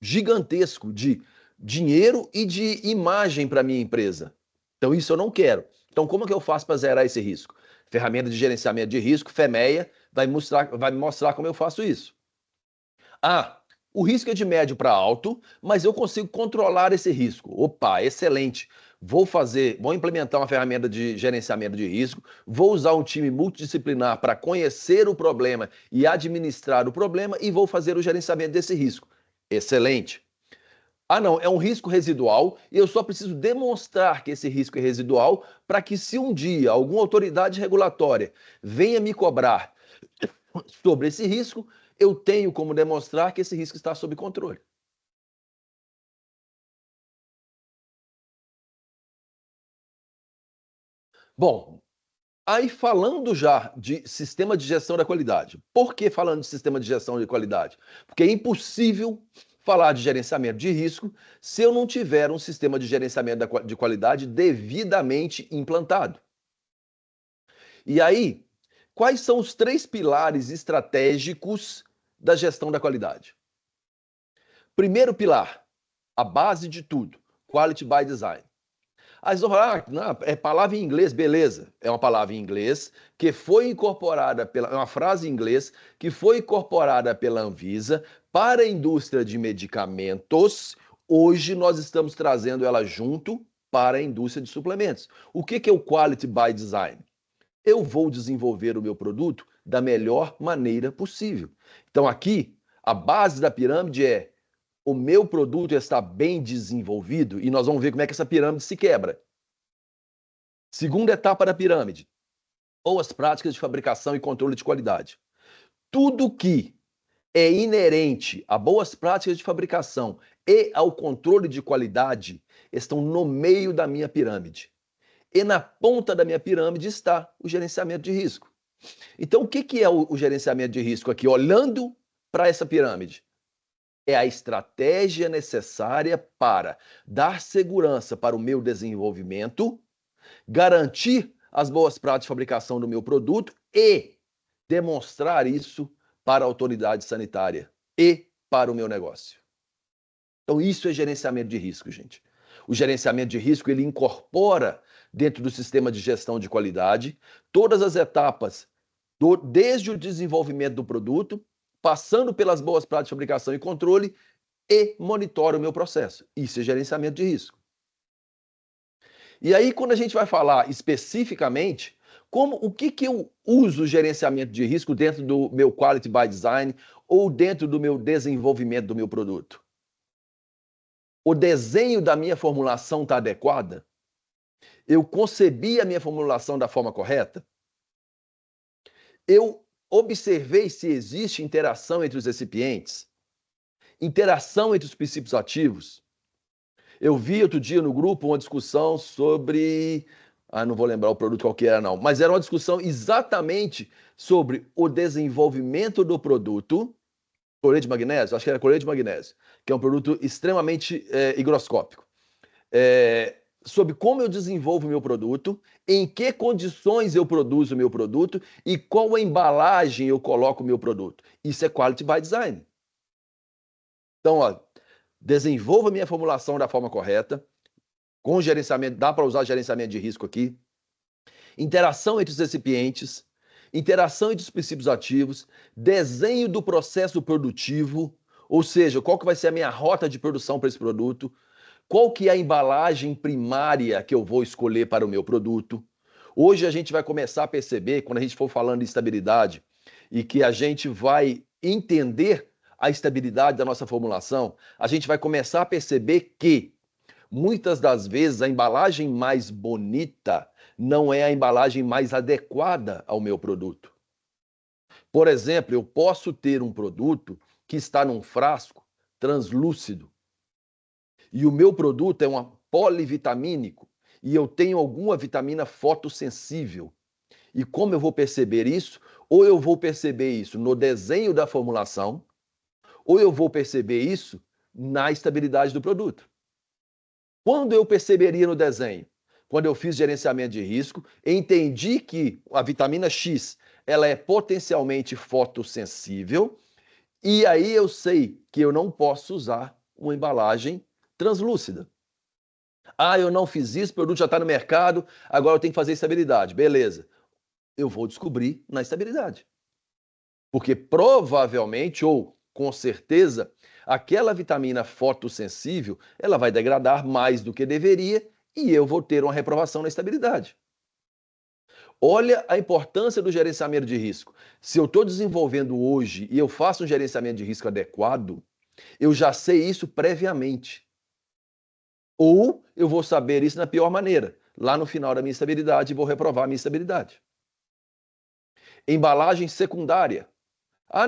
gigantesco de dinheiro e de imagem para a minha empresa. Então, isso eu não quero. Então, como é que eu faço para zerar esse risco? Ferramenta de gerenciamento de risco, FEMEA, vai me mostrar como eu faço isso. O risco é de médio para alto, mas eu consigo controlar esse risco. Excelente. Vou implementar uma ferramenta de gerenciamento de risco, vou usar um time multidisciplinar para conhecer o problema e administrar o problema e vou fazer o gerenciamento desse risco. Excelente. Não, é um risco residual e eu só preciso demonstrar que esse risco é residual para que, se um dia alguma autoridade regulatória venha me cobrar sobre esse risco, eu tenho como demonstrar que esse risco está sob controle. Bom, aí falando já de sistema de gestão da qualidade. Por que falando de sistema de gestão de qualidade? Porque é impossível falar de gerenciamento de risco se eu não tiver um sistema de gerenciamento de qualidade devidamente implantado. E aí, quais são os 3 pilares estratégicos da gestão da qualidade? Primeiro pilar, a base de tudo, Quality by Design. Aí vocês vão falar, não, é palavra em inglês, beleza. É uma palavra em inglês que foi incorporada é uma frase em inglês que foi incorporada pela Anvisa para a indústria de medicamentos. Hoje nós estamos trazendo ela junto para a indústria de suplementos. O que é o Quality by Design? Eu vou desenvolver o meu produto da melhor maneira possível. Então aqui, a base da pirâmide é o meu produto está bem desenvolvido e nós vamos ver como é que essa pirâmide se quebra. Segunda etapa da pirâmide, boas práticas de fabricação e controle de qualidade. Tudo que é inerente a boas práticas de fabricação e ao controle de qualidade estão no meio da minha pirâmide. E na ponta da minha pirâmide está o gerenciamento de risco. Então, o que é o gerenciamento de risco aqui? Olhando para essa pirâmide, é a estratégia necessária para dar segurança para o meu desenvolvimento, garantir as boas práticas de fabricação do meu produto e demonstrar isso para a autoridade sanitária e para o meu negócio. Então, isso é gerenciamento de risco, gente. O gerenciamento de risco, ele incorpora dentro do sistema de gestão de qualidade, todas as etapas, desde o desenvolvimento do produto, passando pelas boas práticas de fabricação e controle, e monitoro o meu processo. Isso é gerenciamento de risco. E aí, quando a gente vai falar especificamente, o que eu uso o gerenciamento de risco dentro do meu Quality by Design ou dentro do meu desenvolvimento do meu produto? O desenho da minha formulação está adequada? Eu concebi a minha formulação da forma correta? Eu observei se existe interação entre os recipientes? Interação entre os princípios ativos? Eu vi outro dia no grupo uma discussão sobre... não vou lembrar o produto qual que era não, mas era uma discussão exatamente sobre o desenvolvimento do produto, cloreto de magnésio, acho que era cloreto de magnésio, que é um produto extremamente higroscópico. Sobre como eu desenvolvo o meu produto, em que condições eu produzo o meu produto e qual a embalagem eu coloco o meu produto. Isso é Quality by Design. Então, ó, desenvolva a minha formulação da forma correta, com gerenciamento, dá para usar gerenciamento de risco aqui, interação entre os recipientes, interação entre os princípios ativos, desenho do processo produtivo, ou seja, qual que vai ser a minha rota de produção para esse produto, qual que é a embalagem primária que eu vou escolher para o meu produto. Hoje a gente vai começar a perceber, quando a gente for falando de estabilidade, e que a gente vai entender a estabilidade da nossa formulação, a gente vai começar a perceber que muitas das vezes a embalagem mais bonita não é a embalagem mais adequada ao meu produto. Por exemplo, eu posso ter um produto que está num frasco translúcido e o meu produto é um polivitamínico e eu tenho alguma vitamina fotossensível. E como eu vou perceber isso? Ou eu vou perceber isso no desenho da formulação, ou eu vou perceber isso na estabilidade do produto. Quando eu perceberia no desenho? Quando eu fiz gerenciamento de risco, entendi que a vitamina X ela é potencialmente fotossensível e aí eu sei que eu não posso usar uma embalagem translúcida. Eu não fiz isso, o produto já está no mercado, agora eu tenho que fazer estabilidade. Beleza. Eu vou descobrir na estabilidade. Porque provavelmente, ou com certeza, aquela vitamina fotossensível, ela vai degradar mais do que deveria e eu vou ter uma reprovação na estabilidade. Olha a importância do gerenciamento de risco. Se eu estou desenvolvendo hoje e eu faço um gerenciamento de risco adequado, eu já sei isso previamente. Ou eu vou saber isso na pior maneira, lá no final da minha estabilidade, e vou reprovar a minha estabilidade. Embalagem secundária.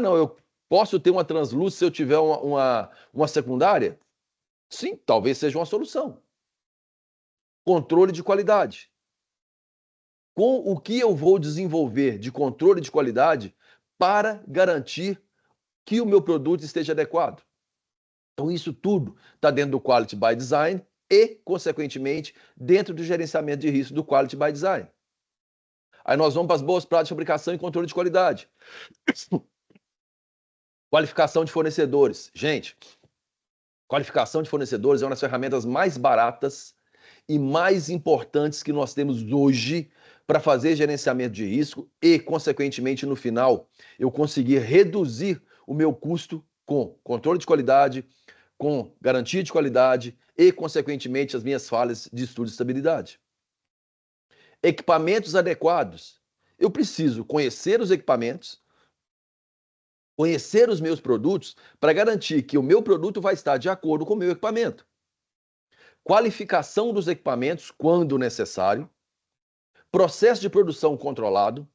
Não, eu posso ter uma translúcida se eu tiver uma secundária? Sim, talvez seja uma solução. Controle de qualidade. Com o que eu vou desenvolver de controle de qualidade para garantir que o meu produto esteja adequado? Então, isso tudo está dentro do Quality by Design e, consequentemente, dentro do gerenciamento de risco do Quality by Design. Aí nós vamos para as boas práticas de fabricação e controle de qualidade. Qualificação de fornecedores. Gente, qualificação de fornecedores é uma das ferramentas mais baratas e mais importantes que nós temos hoje para fazer gerenciamento de risco e, consequentemente, no final, eu conseguir reduzir o meu custo com controle de qualidade, com garantia de qualidade e, consequentemente, as minhas falhas de estudo de estabilidade. Equipamentos adequados. Eu preciso conhecer os equipamentos, conhecer os meus produtos para garantir que o meu produto vai estar de acordo com o meu equipamento. Qualificação dos equipamentos quando necessário, processo de produção controlado,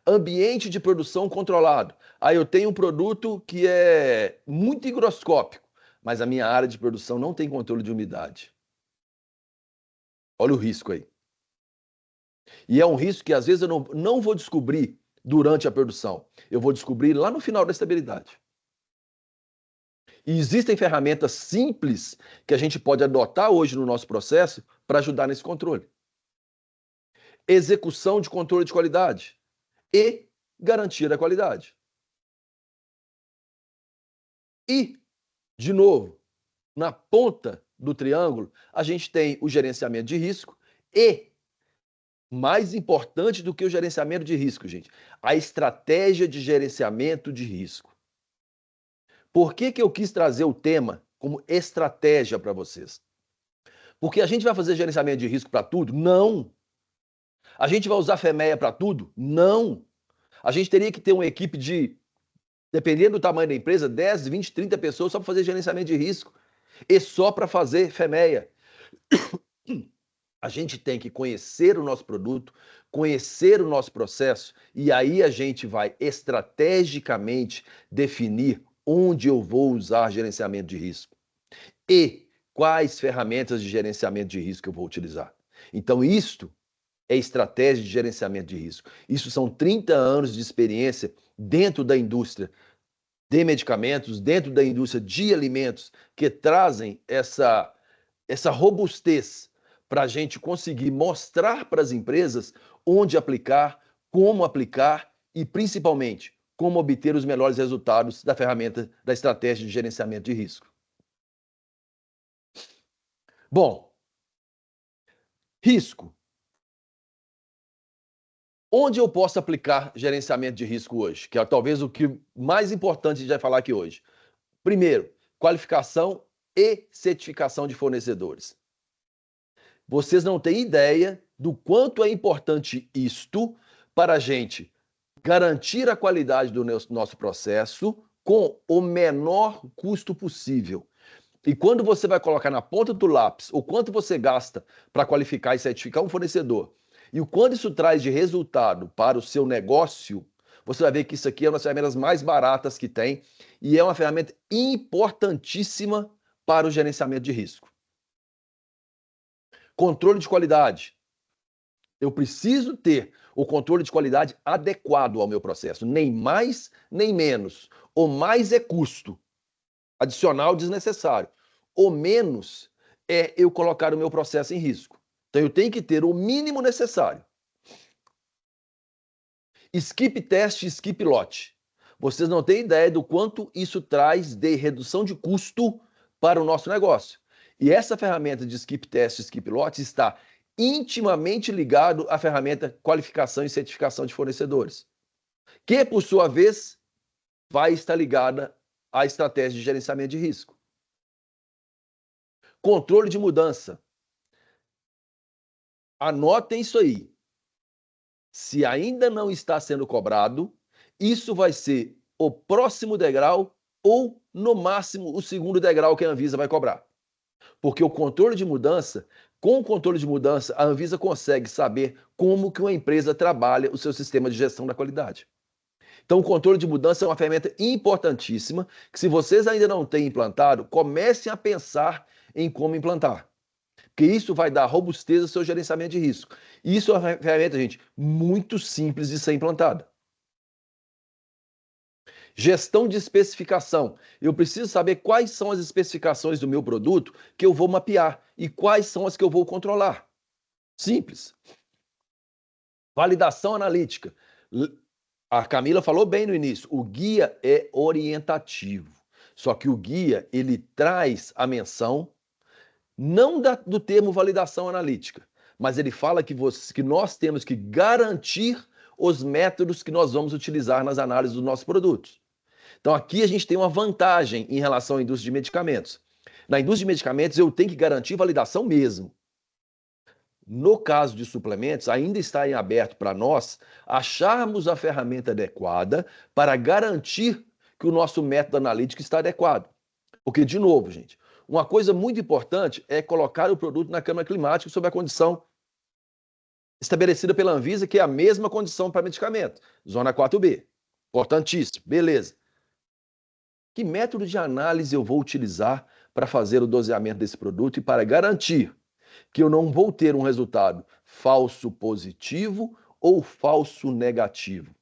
ambiente de produção controlado. Eu tenho um produto que é muito higroscópico, mas a minha área de produção não tem controle de umidade. Olha o risco aí. E é um risco que às vezes eu não vou descobrir durante a produção. Eu vou descobrir lá no final da estabilidade. E existem ferramentas simples que a gente pode adotar hoje no nosso processo para ajudar nesse controle. Execução de controle de qualidade e garantia da qualidade. E, de novo, na ponta do triângulo, a gente tem o gerenciamento de risco e Mais importante do que o gerenciamento de risco, gente, a estratégia de gerenciamento de risco. Por que eu quis trazer o tema como estratégia para vocês? Porque a gente vai fazer gerenciamento de risco para tudo? Não. A gente vai usar FEMEA para tudo? Não. A gente teria que ter uma equipe de, dependendo do tamanho da empresa, 10, 20, 30 pessoas só para fazer gerenciamento de risco e só para fazer FEMEA. A gente tem que conhecer o nosso produto, conhecer o nosso processo e aí a gente vai estrategicamente definir onde eu vou usar gerenciamento de risco e quais ferramentas de gerenciamento de risco eu vou utilizar. Então, isto é estratégia de gerenciamento de risco. Isso são 30 anos de experiência dentro da indústria de medicamentos, dentro da indústria de alimentos, que trazem essa robustez para a gente conseguir mostrar para as empresas onde aplicar, como aplicar e, principalmente, como obter os melhores resultados da ferramenta da estratégia de gerenciamento de risco. Bom, risco. Onde eu posso aplicar gerenciamento de risco hoje? Que é talvez o que mais importante a gente vai falar aqui hoje. Primeiro, qualificação e certificação de fornecedores. Vocês não têm ideia do quanto é importante isto para a gente garantir a qualidade do nosso processo com o menor custo possível. E quando você vai colocar na ponta do lápis o quanto você gasta para qualificar e certificar um fornecedor e o quanto isso traz de resultado para o seu negócio, você vai ver que isso aqui é uma das ferramentas mais baratas que tem e é uma ferramenta importantíssima para o gerenciamento de risco. Controle de qualidade. Eu preciso ter o controle de qualidade adequado ao meu processo, nem mais nem menos. O mais é custo adicional desnecessário. O menos é eu colocar o meu processo em risco. Então eu tenho que ter o mínimo necessário. Skip test, skip lot. Vocês não têm ideia do quanto isso traz de redução de custo para o nosso negócio. E essa ferramenta de skip test, skip lot está intimamente ligado à ferramenta qualificação e certificação de fornecedores, que por sua vez vai estar ligada à estratégia de gerenciamento de risco. Controle de mudança. Anotem isso aí. Se ainda não está sendo cobrado, isso vai ser o próximo degrau ou, no máximo, o segundo degrau que a Anvisa vai cobrar. Porque o controle de mudança, com o controle de mudança, a Anvisa consegue saber como que uma empresa trabalha o seu sistema de gestão da qualidade. Então, o controle de mudança é uma ferramenta importantíssima, que se vocês ainda não têm implantado, comecem a pensar em como implantar. Porque isso vai dar robustez ao seu gerenciamento de risco. E isso é uma ferramenta, gente, muito simples de ser implantada. Gestão de especificação. Eu preciso saber quais são as especificações do meu produto que eu vou mapear e quais são as que eu vou controlar. Simples. Validação analítica. A Camila falou bem no início, o guia é orientativo. Só que o guia, ele traz a menção não do termo validação analítica, mas ele fala que nós temos que garantir os métodos que nós vamos utilizar nas análises dos nossos produtos. Então aqui a gente tem uma vantagem em relação à indústria de medicamentos. Na indústria de medicamentos eu tenho que garantir validação mesmo. No caso de suplementos, ainda está em aberto para nós acharmos a ferramenta adequada para garantir que o nosso método analítico está adequado. Porque, de novo, gente, uma coisa muito importante é colocar o produto na câmara climática sob a condição estabelecida pela Anvisa, que é a mesma condição para medicamento, zona 4B. Importantíssimo, beleza. Que método de análise eu vou utilizar para fazer o doseamento desse produto e para garantir que eu não vou ter um resultado falso positivo ou falso negativo?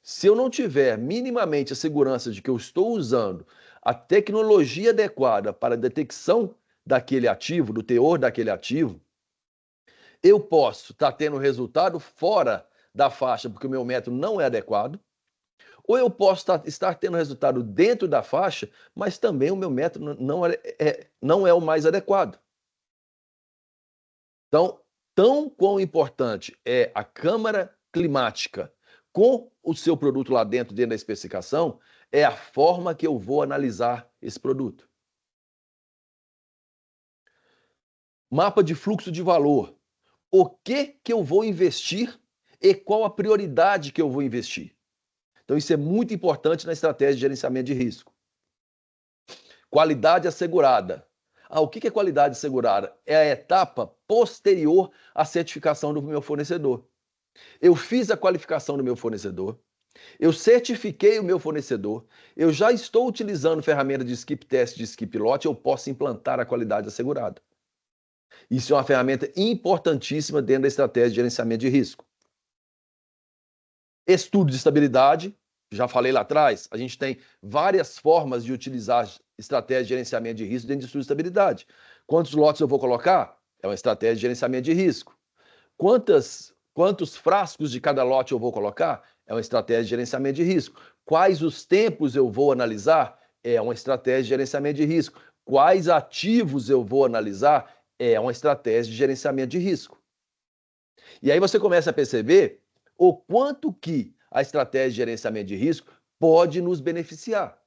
Se eu não tiver minimamente a segurança de que eu estou usando a tecnologia adequada para a detecção daquele ativo, do teor daquele ativo, eu posso estar tendo resultado fora da faixa porque o meu método não é adequado, ou eu posso estar tendo resultado dentro da faixa, mas também o meu método não é o mais adequado. Então, tão quão importante é a câmara climática com o seu produto lá dentro da especificação, é a forma que eu vou analisar esse produto. Mapa de fluxo de valor. O que eu vou investir e qual a prioridade que eu vou investir. Então, isso é muito importante na estratégia de gerenciamento de risco. Qualidade assegurada. O que é qualidade assegurada? É a etapa posterior à certificação do meu fornecedor. Eu fiz a qualificação do meu fornecedor, eu certifiquei o meu fornecedor, eu já estou utilizando ferramenta de skip test, de skip lot, eu posso implantar a qualidade assegurada. Isso é uma ferramenta importantíssima dentro da estratégia de gerenciamento de risco. Estudo de estabilidade, já falei lá atrás, a gente tem várias formas de utilizar estratégia de gerenciamento de risco dentro de estudo de estabilidade. Quantos lotes eu vou colocar? É uma estratégia de gerenciamento de risco. Quantos frascos de cada lote eu vou colocar? É uma estratégia de gerenciamento de risco. Quais os tempos eu vou analisar? É uma estratégia de gerenciamento de risco. Quais ativos eu vou analisar? É uma estratégia de gerenciamento de risco. E aí você começa a perceber o quanto que a estratégia de gerenciamento de risco pode nos beneficiar.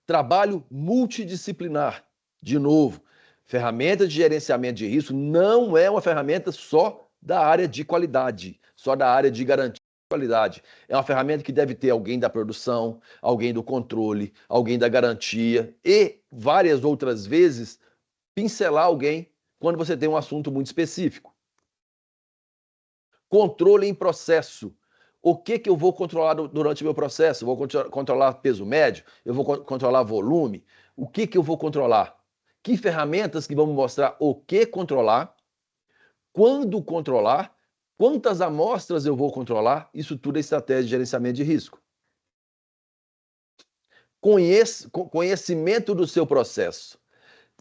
Trabalho multidisciplinar. De novo, ferramenta de gerenciamento de risco não é uma ferramenta só da área de qualidade, só da área de garantia de qualidade. É uma ferramenta que deve ter alguém da produção, alguém do controle, alguém da garantia e, várias outras vezes, pincelar alguém quando você tem um assunto muito específico. Controle em processo. O que eu vou controlar durante o meu processo? Eu vou controlar peso médio? Eu vou controlar volume? O que eu vou controlar? Que ferramentas que vão me mostrar o que controlar? Quando controlar? Quantas amostras eu vou controlar? Isso tudo é estratégia de gerenciamento de risco. Conhecimento do seu processo.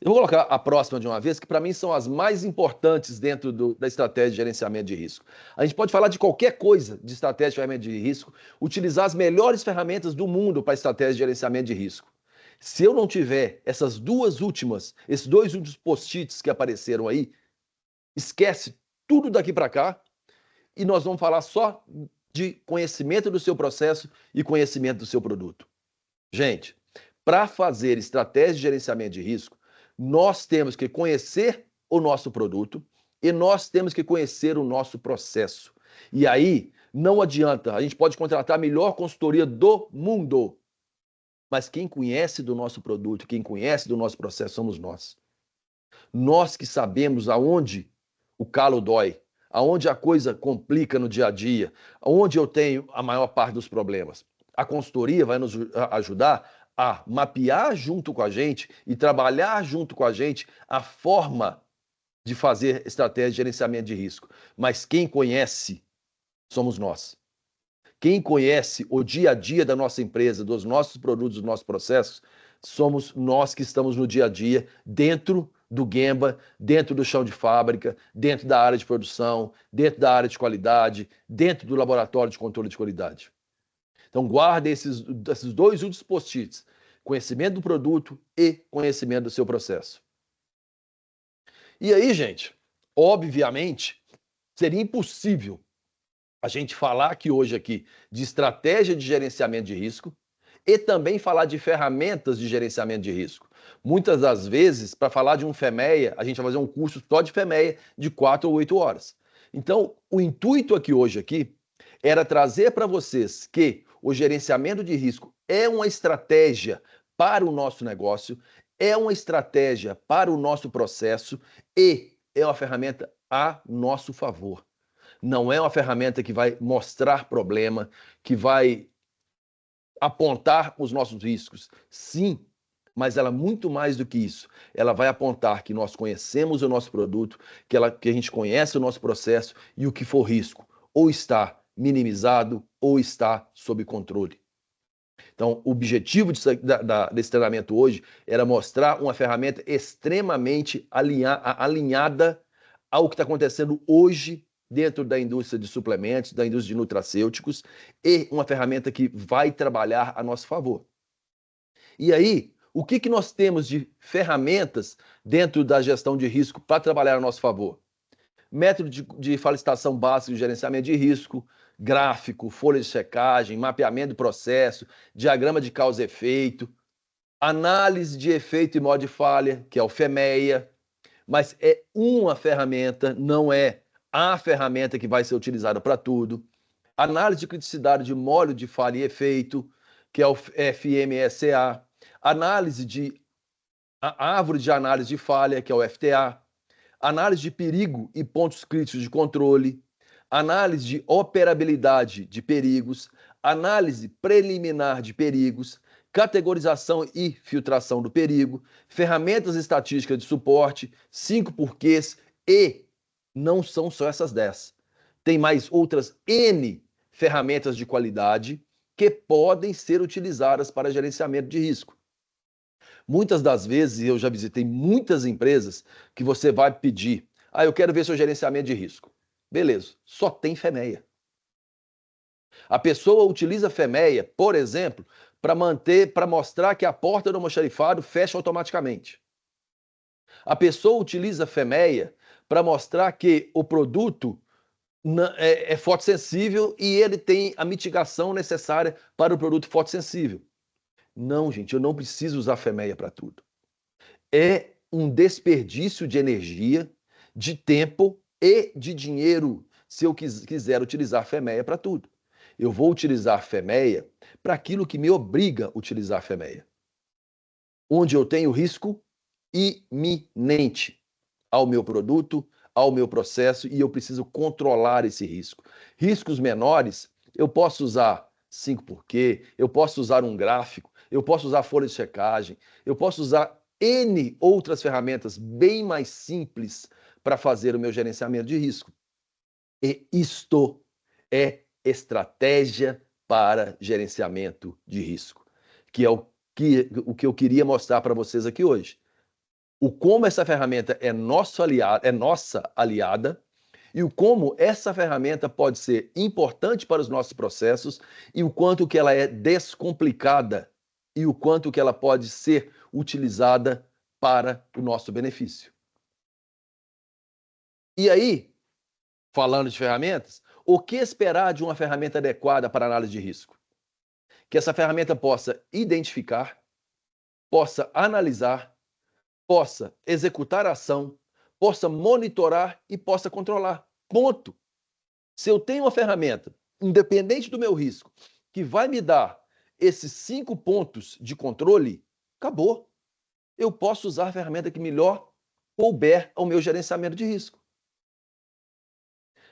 Eu vou colocar a próxima de uma vez, que para mim são as mais importantes dentro da estratégia de gerenciamento de risco. A gente pode falar de qualquer coisa de estratégia de gerenciamento de risco, utilizar as melhores ferramentas do mundo para estratégia de gerenciamento de risco. Se eu não tiver esses dois últimos post-its que apareceram aí, esquece tudo daqui para cá e nós vamos falar só de conhecimento do seu processo e conhecimento do seu produto. Gente, para fazer estratégia de gerenciamento de risco, nós temos que conhecer o nosso produto e nós temos que conhecer o nosso processo. E aí, não adianta, a gente pode contratar a melhor consultoria do mundo, mas quem conhece do nosso produto, quem conhece do nosso processo somos nós. Nós que sabemos aonde o calo dói, aonde a coisa complica no dia a dia, aonde eu tenho a maior parte dos problemas. A consultoria vai nos ajudar a mapear junto com a gente e trabalhar junto com a gente a forma de fazer estratégia de gerenciamento de risco. Mas quem conhece somos nós. Quem conhece o dia a dia da nossa empresa, dos nossos produtos, dos nossos processos, somos nós que estamos no dia a dia, dentro do Gemba, dentro do chão de fábrica, dentro da área de produção, dentro da área de qualidade, dentro do laboratório de controle de qualidade. Então, guarde esses dois últimos post-its: conhecimento do produto e conhecimento do seu processo. E aí, gente, obviamente, seria impossível a gente falar aqui hoje de estratégia de gerenciamento de risco e também falar de ferramentas de gerenciamento de risco. Muitas das vezes, para falar de um FEMEA, a gente vai fazer um curso só de FEMEA de 4 ou 8 horas. Então, o intuito hoje era trazer para vocês que o gerenciamento de risco é uma estratégia para o nosso negócio, é uma estratégia para o nosso processo e é uma ferramenta a nosso favor. Não é uma ferramenta que vai mostrar problema, que vai apontar os nossos riscos. Sim, mas ela é muito mais do que isso. Ela vai apontar que nós conhecemos o nosso produto, que a gente conhece o nosso processo e o que for risco, ou está minimizado ou está sob controle. Então, o objetivo desse treinamento hoje era mostrar uma ferramenta extremamente alinhada ao que está acontecendo hoje dentro da indústria de suplementos, da indústria de nutracêuticos, e uma ferramenta que vai trabalhar a nosso favor. E aí, O que nós temos de ferramentas dentro da gestão de risco para trabalhar a nosso favor? Método de facilitação básica de gerenciamento de risco, gráfico, folha de checagem, mapeamento de processo, diagrama de causa e efeito, análise de efeito e modo de falha, que é o FEMEA, mas é uma ferramenta, não é a ferramenta que vai ser utilizada para tudo. Análise de criticidade de molho de falha e efeito, que é o FMSA. Análise de a árvore de análise de falha, que é o FTA. Análise de perigo e pontos críticos de controle. Análise de operabilidade de perigos. Análise preliminar de perigos. Categorização e filtração do perigo. Ferramentas estatísticas de suporte. 5 porquês. E não são só essas 10. Tem mais outras N ferramentas de qualidade que podem ser utilizadas para gerenciamento de risco. Muitas das vezes, eu já visitei muitas empresas que você vai pedir, eu quero ver seu gerenciamento de risco. Beleza, só tem FEMEA. A pessoa utiliza FEMEA, por exemplo, para mostrar que a porta do almoxarifado fecha automaticamente. A pessoa utiliza FEMEA para mostrar que o produto é fotossensível e ele tem a mitigação necessária para o produto fotossensível. Não, gente, eu não preciso usar FEMEA para tudo. É um desperdício de energia, de tempo e de dinheiro se eu quiser utilizar FEMEA para tudo. Eu vou utilizar FEMEA para aquilo que me obriga a utilizar FEMEA. Onde eu tenho risco iminente ao meu produto, ao meu processo, e eu preciso controlar esse risco. Riscos menores, eu posso usar 5 porquê, eu posso usar um gráfico, eu posso usar folha de checagem, eu posso usar N outras ferramentas bem mais simples para fazer o meu gerenciamento de risco. E isto é estratégia para gerenciamento de risco, que é o que eu queria mostrar para vocês aqui hoje. O como essa ferramenta é nossa aliada e o como essa ferramenta pode ser importante para os nossos processos e o quanto que ela é descomplicada e o quanto que ela pode ser utilizada para o nosso benefício. E aí, falando de ferramentas, o que esperar de uma ferramenta adequada para análise de risco? Que essa ferramenta possa identificar, possa analisar, possa executar a ação, possa monitorar e possa controlar. Ponto. Se eu tenho uma ferramenta, independente do meu risco, que vai me dar esses 5 pontos de controle, acabou. Eu posso usar a ferramenta que melhor couber ao meu gerenciamento de risco.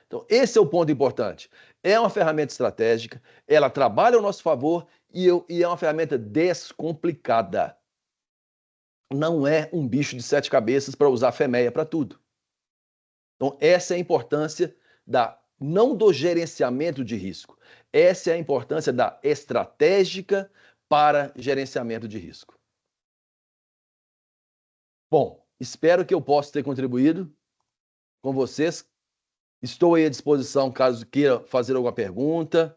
Então, esse é o ponto importante. É uma ferramenta estratégica, ela trabalha ao nosso favor e é uma ferramenta descomplicada. Não é um bicho de 7 cabeças para usar FEMEA para tudo. Então, essa é a importância não do gerenciamento de risco. Essa é a importância da estratégica para gerenciamento de risco. Bom, espero que eu possa ter contribuído com vocês. Estou aí à disposição caso queira fazer alguma pergunta.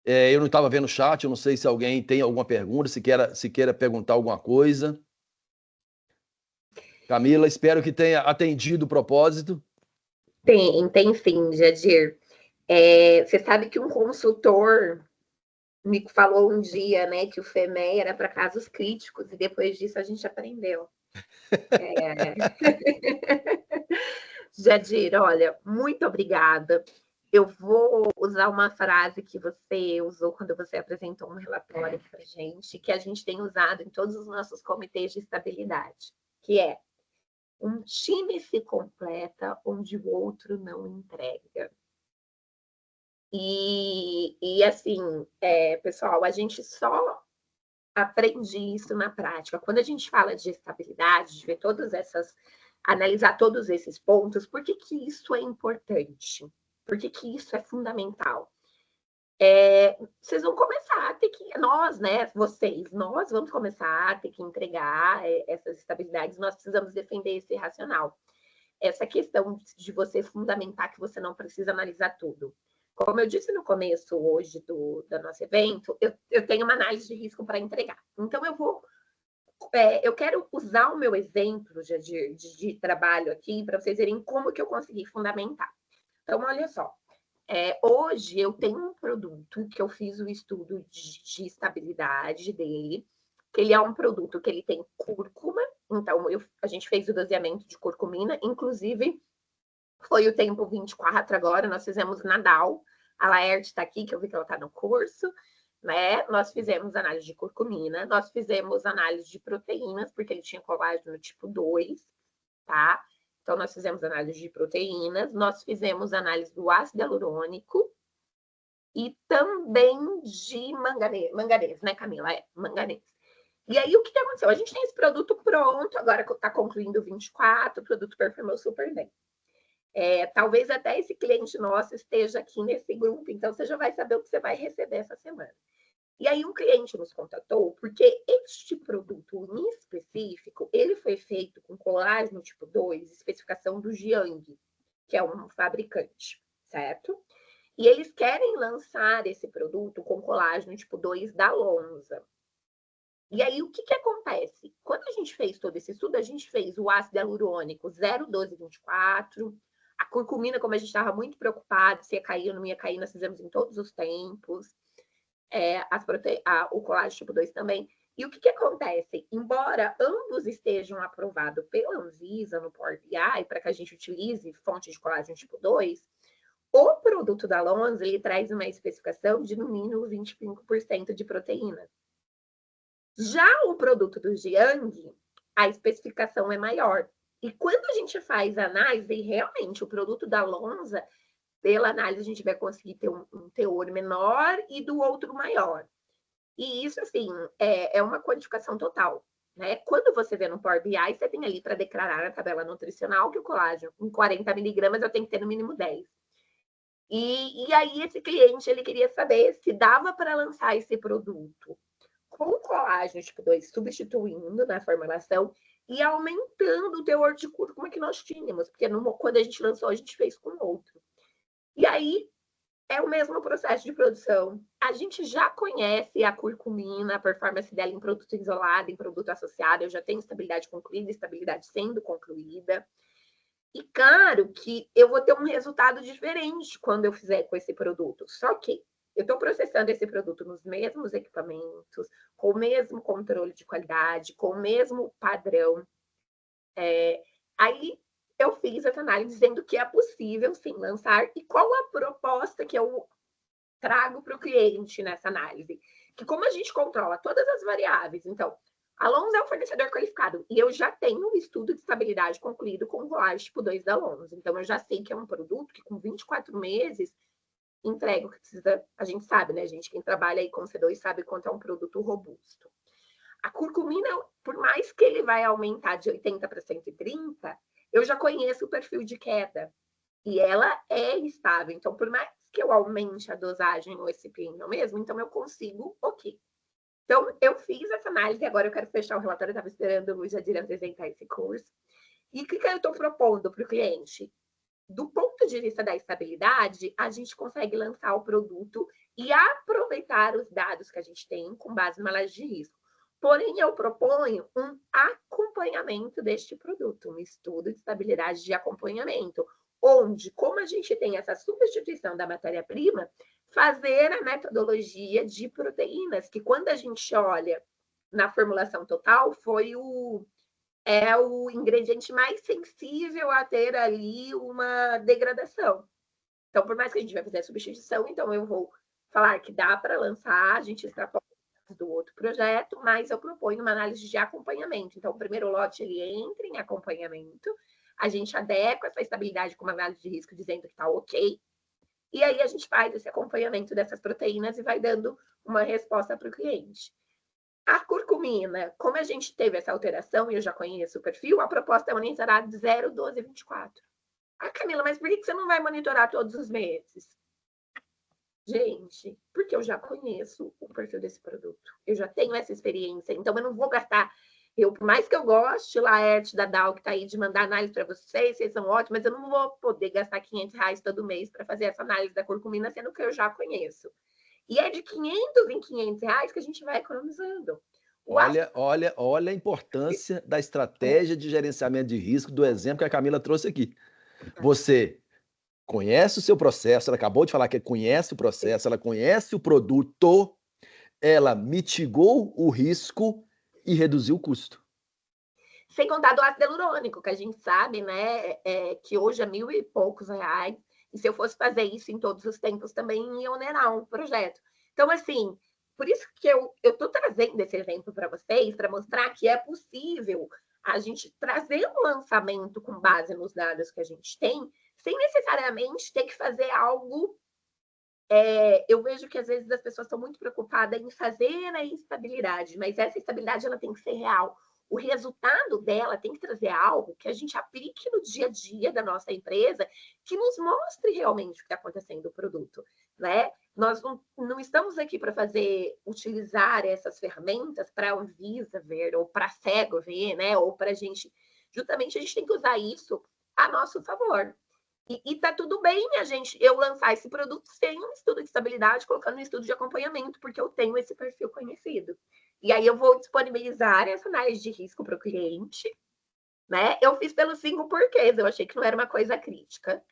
Eu não estava vendo o chat, eu não sei se alguém tem alguma pergunta, se queira perguntar alguma coisa. Camila, espero que tenha atendido o propósito. Tem sim, Jadir. Você sabe que um consultor me falou um dia, né, que o FEMEA era para casos críticos, e depois disso a gente aprendeu. Jadir, olha, muito obrigada. Eu vou usar uma frase que você usou quando você apresentou um relatório para a gente, que a gente tem usado em todos os nossos comitês de estabilidade, que é: um time se completa onde o outro não entrega. E assim, pessoal, a gente só aprende isso na prática. Quando a gente fala de estabilidade, de ver analisar todos esses pontos, por que isso é importante? Por que isso é fundamental? Vocês vão começar a ter que, nós vamos começar a ter que entregar essas estabilidades, nós precisamos defender esse racional. Essa questão de você fundamentar que você não precisa analisar tudo. Como eu disse no começo hoje do nosso evento, eu tenho uma análise de risco para entregar. Então, eu vou eu quero usar o meu exemplo de trabalho aqui para vocês verem como que eu consegui fundamentar. Então, olha só. Hoje eu tenho um produto que eu fiz o estudo de estabilidade dele, que ele é um produto que ele tem cúrcuma, então a gente fez o doseamento de curcumina, inclusive foi o tempo 24 agora, nós fizemos Nadal, a Laerte está aqui, que eu vi que ela está no curso, né? Nós fizemos análise de curcumina, nós fizemos análise de proteínas, porque ele tinha colágeno tipo 2, tá? Então, nós fizemos análise de proteínas, nós fizemos análise do ácido hialurônico e também de manganês, né, Camila? Manganês. E aí, o que aconteceu? A gente tem esse produto pronto, agora está concluindo 24, o produto performou super bem. Talvez até esse cliente nosso esteja aqui nesse grupo, então você já vai saber o que você vai receber essa semana. E aí um cliente nos contatou porque este produto em específico, ele foi feito com colágeno tipo 2, especificação do Jiang, que é um fabricante, certo? E eles querem lançar esse produto com colágeno tipo 2 da Lonza. E aí, o que acontece? Quando a gente fez todo esse estudo, a gente fez o ácido hialurônico 0,1224, a curcumina, como a gente estava muito preocupado se ia cair ou não ia cair, nós fizemos em todos os tempos, o colágeno tipo 2 também. E o que acontece? Embora ambos estejam aprovados pela Anvisa no Power BI, para que a gente utilize fonte de colágeno tipo 2, o produto da Lonza, ele traz uma especificação de no mínimo 25% de proteína. Já o produto do Jiang, a especificação é maior. E quando a gente faz a análise, realmente o produto da Lonza, pela análise, a gente vai conseguir ter um teor menor e do outro maior. E isso, assim, é uma quantificação total. Né? Quando você vê no Power BI, você tem ali para declarar na tabela nutricional que o colágeno, em 40 miligramas, eu tenho que ter no mínimo 10. E aí, esse cliente, ele queria saber se dava para lançar esse produto com colágeno tipo 2, substituindo na formulação e aumentando o teor de cúrcuma que nós tínhamos, porque quando a gente lançou, a gente fez com outro. E aí, é o mesmo processo de produção. A gente já conhece a curcumina, a performance dela em produto isolado, em produto associado. Eu já tenho estabilidade concluída, estabilidade sendo concluída. E claro que eu vou ter um resultado diferente quando eu fizer com esse produto. Só que eu estou processando esse produto nos mesmos equipamentos, com o mesmo controle de qualidade, com o mesmo padrão. Aí eu fiz essa análise dizendo que é possível, sim, lançar. E qual a proposta que eu trago para o cliente nessa análise? Que como a gente controla todas as variáveis, então, a Lonza é um fornecedor qualificado e eu já tenho um estudo de estabilidade concluído com o colágeno tipo 2 da Lonza. Então, eu já sei que é um produto que com 24 meses entrega o que precisa. A gente sabe, né, gente? Quem trabalha aí com C2 sabe quanto é um produto robusto. A curcumina, por mais que ele vai aumentar de 80 para 130, eu já conheço o perfil de queda. E ela é estável. Então, por mais que eu aumente a dosagem ou esse PIN mesmo, então eu consigo, ok. Então, eu fiz essa análise e agora eu quero fechar o relatório. Eu estava esperando o Luiz Jadir apresentar esse curso. E o que eu estou propondo para o cliente? Do ponto de vista da estabilidade, a gente consegue lançar o produto e aproveitar os dados que a gente tem com base numa análise de risco. Porém, eu proponho um acompanhamento deste produto, um estudo de estabilidade de acompanhamento, onde, como a gente tem essa substituição da matéria-prima, fazer a metodologia de proteínas, que quando a gente olha na formulação total, foi o ingrediente mais sensível a ter ali uma degradação. Então, por mais que a gente vai fazer a substituição, então eu vou falar que dá para lançar, a gente extrapola do outro projeto, mas eu proponho uma análise de acompanhamento. Então, o primeiro lote, ele entra em acompanhamento, a gente adequa essa estabilidade com uma análise de risco, dizendo que está ok, e aí a gente faz esse acompanhamento dessas proteínas e vai dando uma resposta para o cliente. A curcumina, como a gente teve essa alteração e eu já conheço o perfil, a proposta é monitorar de 0,12,24. Ah, Camila, mas por que você não vai monitorar todos os meses? Gente, porque eu já conheço o perfil desse produto. Eu já tenho essa experiência, então eu não vou gastar. Por mais que eu goste, Laerte da Dow, que está aí de mandar análise para vocês são ótimos, mas eu não vou poder gastar R$500 todo mês para fazer essa análise da curcumina, sendo que eu já conheço. E é de 500 em 500 reais que a gente vai economizando. Olha a importância da estratégia de gerenciamento de risco do exemplo que a Camila trouxe aqui. Você conhece o seu processo, ela acabou de falar que conhece o processo, ela conhece o produto, ela mitigou o risco e reduziu o custo. Sem contar do ácido hialurônico, que a gente sabe, né, que hoje é R$1.000 e poucos, e se eu fosse fazer isso em todos os tempos, também ia onerar um projeto. Então, assim, por isso que eu estou trazendo esse exemplo para vocês, para mostrar que é possível a gente trazer um lançamento com base nos dados que a gente tem, sem necessariamente ter que fazer algo. Eu vejo que às vezes as pessoas estão muito preocupadas em fazer a estabilidade, mas essa estabilidade ela tem que ser real. O resultado dela tem que trazer algo que a gente aplique no dia a dia da nossa empresa, que nos mostre realmente o que está acontecendo no produto, né? Nós não estamos aqui para utilizar essas ferramentas para a Anvisa ver, ou para a cego ver, né? Ou para a gente... Justamente a gente tem que usar isso a nosso favor. E tá tudo bem eu lançar esse produto sem um estudo de estabilidade, colocando um estudo de acompanhamento, porque eu tenho esse perfil conhecido. E aí eu vou disponibilizar essa análise de risco para o cliente, né? Eu fiz pelos 5 porquês, eu achei que não era uma coisa crítica.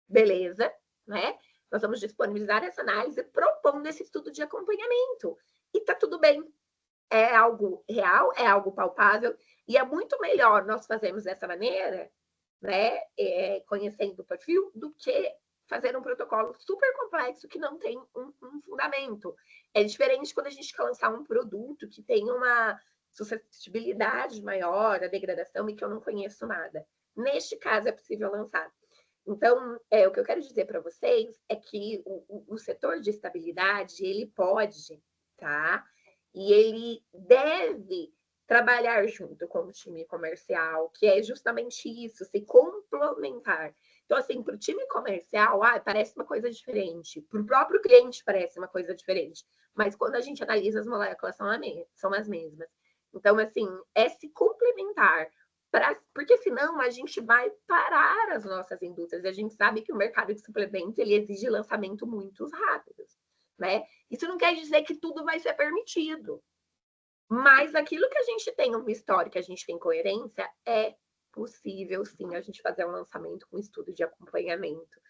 Beleza, né? Nós vamos disponibilizar essa análise propondo esse estudo de acompanhamento. E tá tudo bem. É algo real, é algo palpável, e é muito melhor nós fazermos dessa maneira, né, conhecendo o perfil, do que fazer um protocolo super complexo que não tem um fundamento. É diferente quando a gente quer lançar um produto que tem uma suscetibilidade maior à degradação e que eu não conheço nada. Neste caso, é possível lançar. Então, o que eu quero dizer para vocês é que o setor de estabilidade, ele pode, tá? E ele deve trabalhar junto com o time comercial, que é justamente isso, se complementar. Então, assim, para o time comercial, parece uma coisa diferente. Para o próprio cliente parece uma coisa diferente. Mas quando a gente analisa, as moléculas são as mesmas. Então, assim, é se complementar. Porque senão a gente vai parar as nossas indústrias. A gente sabe que o mercado de suplementos ele exige lançamento muito rápidos, né? Isso não quer dizer que tudo vai ser permitido. Mas aquilo que a gente tem uma história, que a gente tem coerência, é possível, sim, a gente fazer um lançamento com estudo de acompanhamento.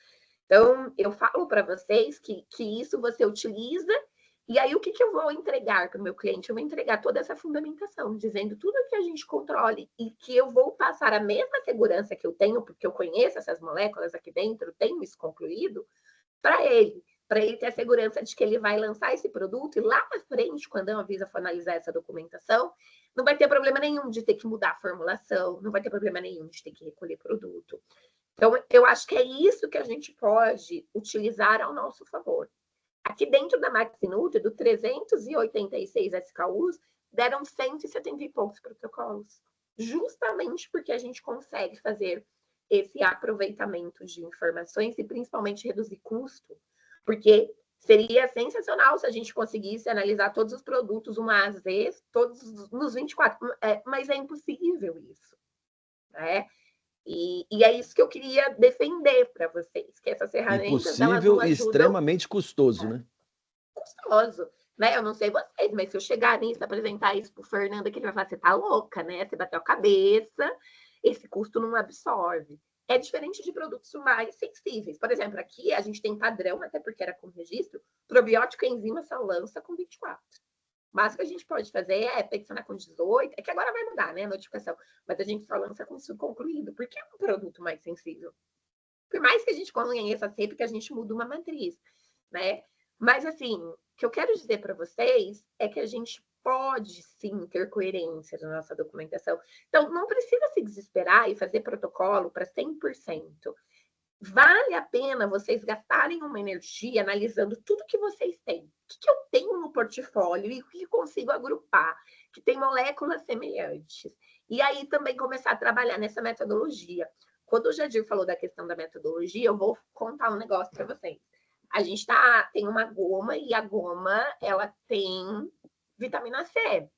Então, eu falo para vocês que isso você utiliza, e aí o que eu vou entregar para o meu cliente? Eu vou entregar toda essa fundamentação, dizendo tudo que a gente controle e que eu vou passar a mesma segurança que eu tenho, porque eu conheço essas moléculas aqui dentro, tenho isso concluído, para ele ter a segurança de que ele vai lançar esse produto e lá na frente, quando a Anvisa for analisar essa documentação, não vai ter problema nenhum de ter que mudar a formulação, não vai ter problema nenhum de ter que recolher produto. Então, eu acho que é isso que a gente pode utilizar ao nosso favor. Aqui dentro da MaxiNutri, do 386 SKUs, deram 170 e poucos protocolos, justamente porque a gente consegue fazer esse aproveitamento de informações e principalmente reduzir custo, porque seria sensacional se a gente conseguisse analisar todos os produtos, uma A Z, todos nos 24, mas é impossível isso, né? E é isso que eu queria defender para vocês, que essas ferramentas, elas Impossível não e ajudam... extremamente custoso, né? Custoso, né? Eu não sei vocês, mas se eu chegar nisso, apresentar isso pro Fernando, que ele vai falar, você tá louca, né? Você bateu a cabeça, esse custo não absorve. É diferente de produtos mais sensíveis. Por exemplo, aqui a gente tem padrão, até porque era com registro, probiótico e enzima só lança com 24. Mas o que a gente pode fazer é peticionar com 18, é que agora vai mudar, né, a notificação, mas a gente só lança com isso concluído, porque é um produto mais sensível. Por mais que a gente conheça sempre que a gente muda uma matriz, né? Mas, assim, o que eu quero dizer para vocês é que a gente pode, sim, ter coerência na nossa documentação. Então, não precisa se desesperar e fazer protocolo para 100%. Vale a pena vocês gastarem uma energia analisando tudo que vocês têm. O que eu tenho no portfólio e o que eu consigo agrupar, que tem moléculas semelhantes. E aí também começar a trabalhar nessa metodologia. Quando o Jadir falou da questão da metodologia, eu vou contar um negócio para vocês. A gente tem uma goma e a goma ela tem vitamina C.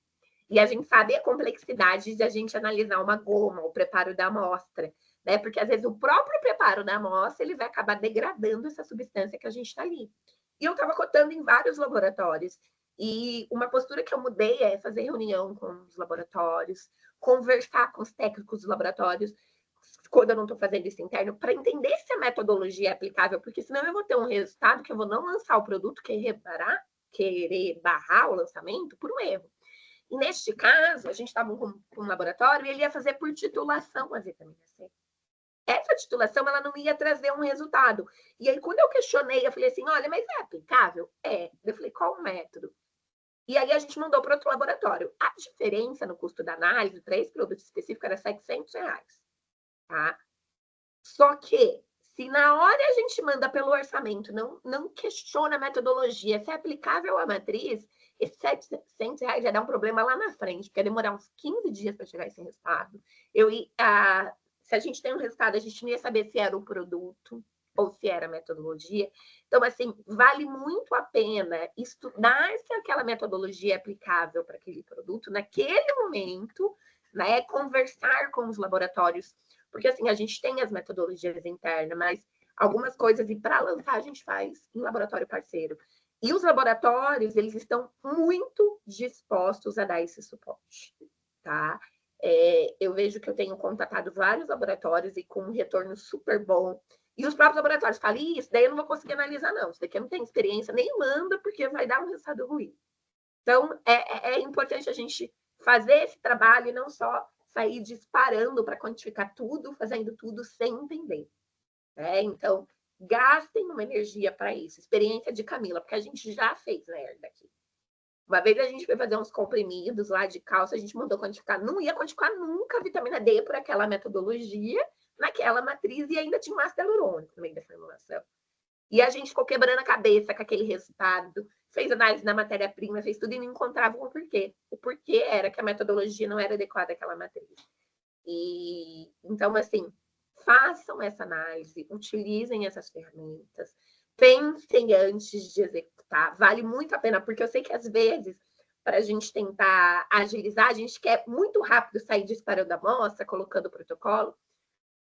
E a gente sabe a complexidade de a gente analisar uma goma, o preparo da amostra, né? Porque às vezes o próprio preparo da amostra ele vai acabar degradando essa substância que a gente está ali. E eu estava cotando em vários laboratórios. E uma postura que eu mudei é fazer reunião com os laboratórios, conversar com os técnicos dos laboratórios, quando eu não estou fazendo isso interno, para entender se a metodologia é aplicável, porque senão eu vou ter um resultado que eu vou não lançar o produto, querer barrar o lançamento por um erro. E neste caso, a gente estava com um laboratório e ele ia fazer por titulação a vitamina C. Essa titulação, ela não ia trazer um resultado. E aí, quando eu questionei, eu falei assim, olha, mas é aplicável? É. Eu falei, qual o método? E aí, a gente mandou para outro laboratório. A diferença no custo da análise para esse produto específico era R$700. Tá? Só que, se na hora a gente manda pelo orçamento, não questiona a metodologia, se é aplicável a matriz, esses R$700 já dá um problema lá na frente, porque ia demorar uns 15 dias para chegar esse resultado. Se a gente tem um resultado, a gente não ia saber se era o produto ou se era a metodologia. Então, assim, vale muito a pena estudar se aquela metodologia é aplicável para aquele produto naquele momento, né? Conversar com os laboratórios, porque assim, a gente tem as metodologias internas, mas algumas coisas, e para lançar, a gente faz em laboratório parceiro. E os laboratórios, eles estão muito dispostos a dar esse suporte, tá? Eu vejo que eu tenho contatado vários laboratórios e com um retorno super bom. E os próprios laboratórios falam, isso daí eu não vou conseguir analisar, não. Isso daqui eu não tenho experiência, nem manda, porque vai dar um resultado ruim. Então, é importante a gente fazer esse trabalho e não só sair disparando para quantificar tudo, fazendo tudo sem entender. Então, gastem uma energia para isso. Experiência de Camila, porque a gente já fez, né, daqui. Uma vez a gente foi fazer uns comprimidos lá de cálcio, a gente mandou quantificar. Não ia quantificar nunca a vitamina D por aquela metodologia, naquela matriz, e ainda tinha um ácido hialurônico no meio da formulação. E a gente ficou quebrando a cabeça com aquele resultado, fez análise na matéria-prima, fez tudo e não encontrava o porquê. O porquê era que a metodologia não era adequada àquela matriz. E então, assim, façam essa análise, utilizem essas ferramentas, pensem antes de executar. Vale muito a pena, porque eu sei que às vezes, para a gente tentar agilizar, a gente quer muito rápido sair disparando a amostra, colocando o protocolo,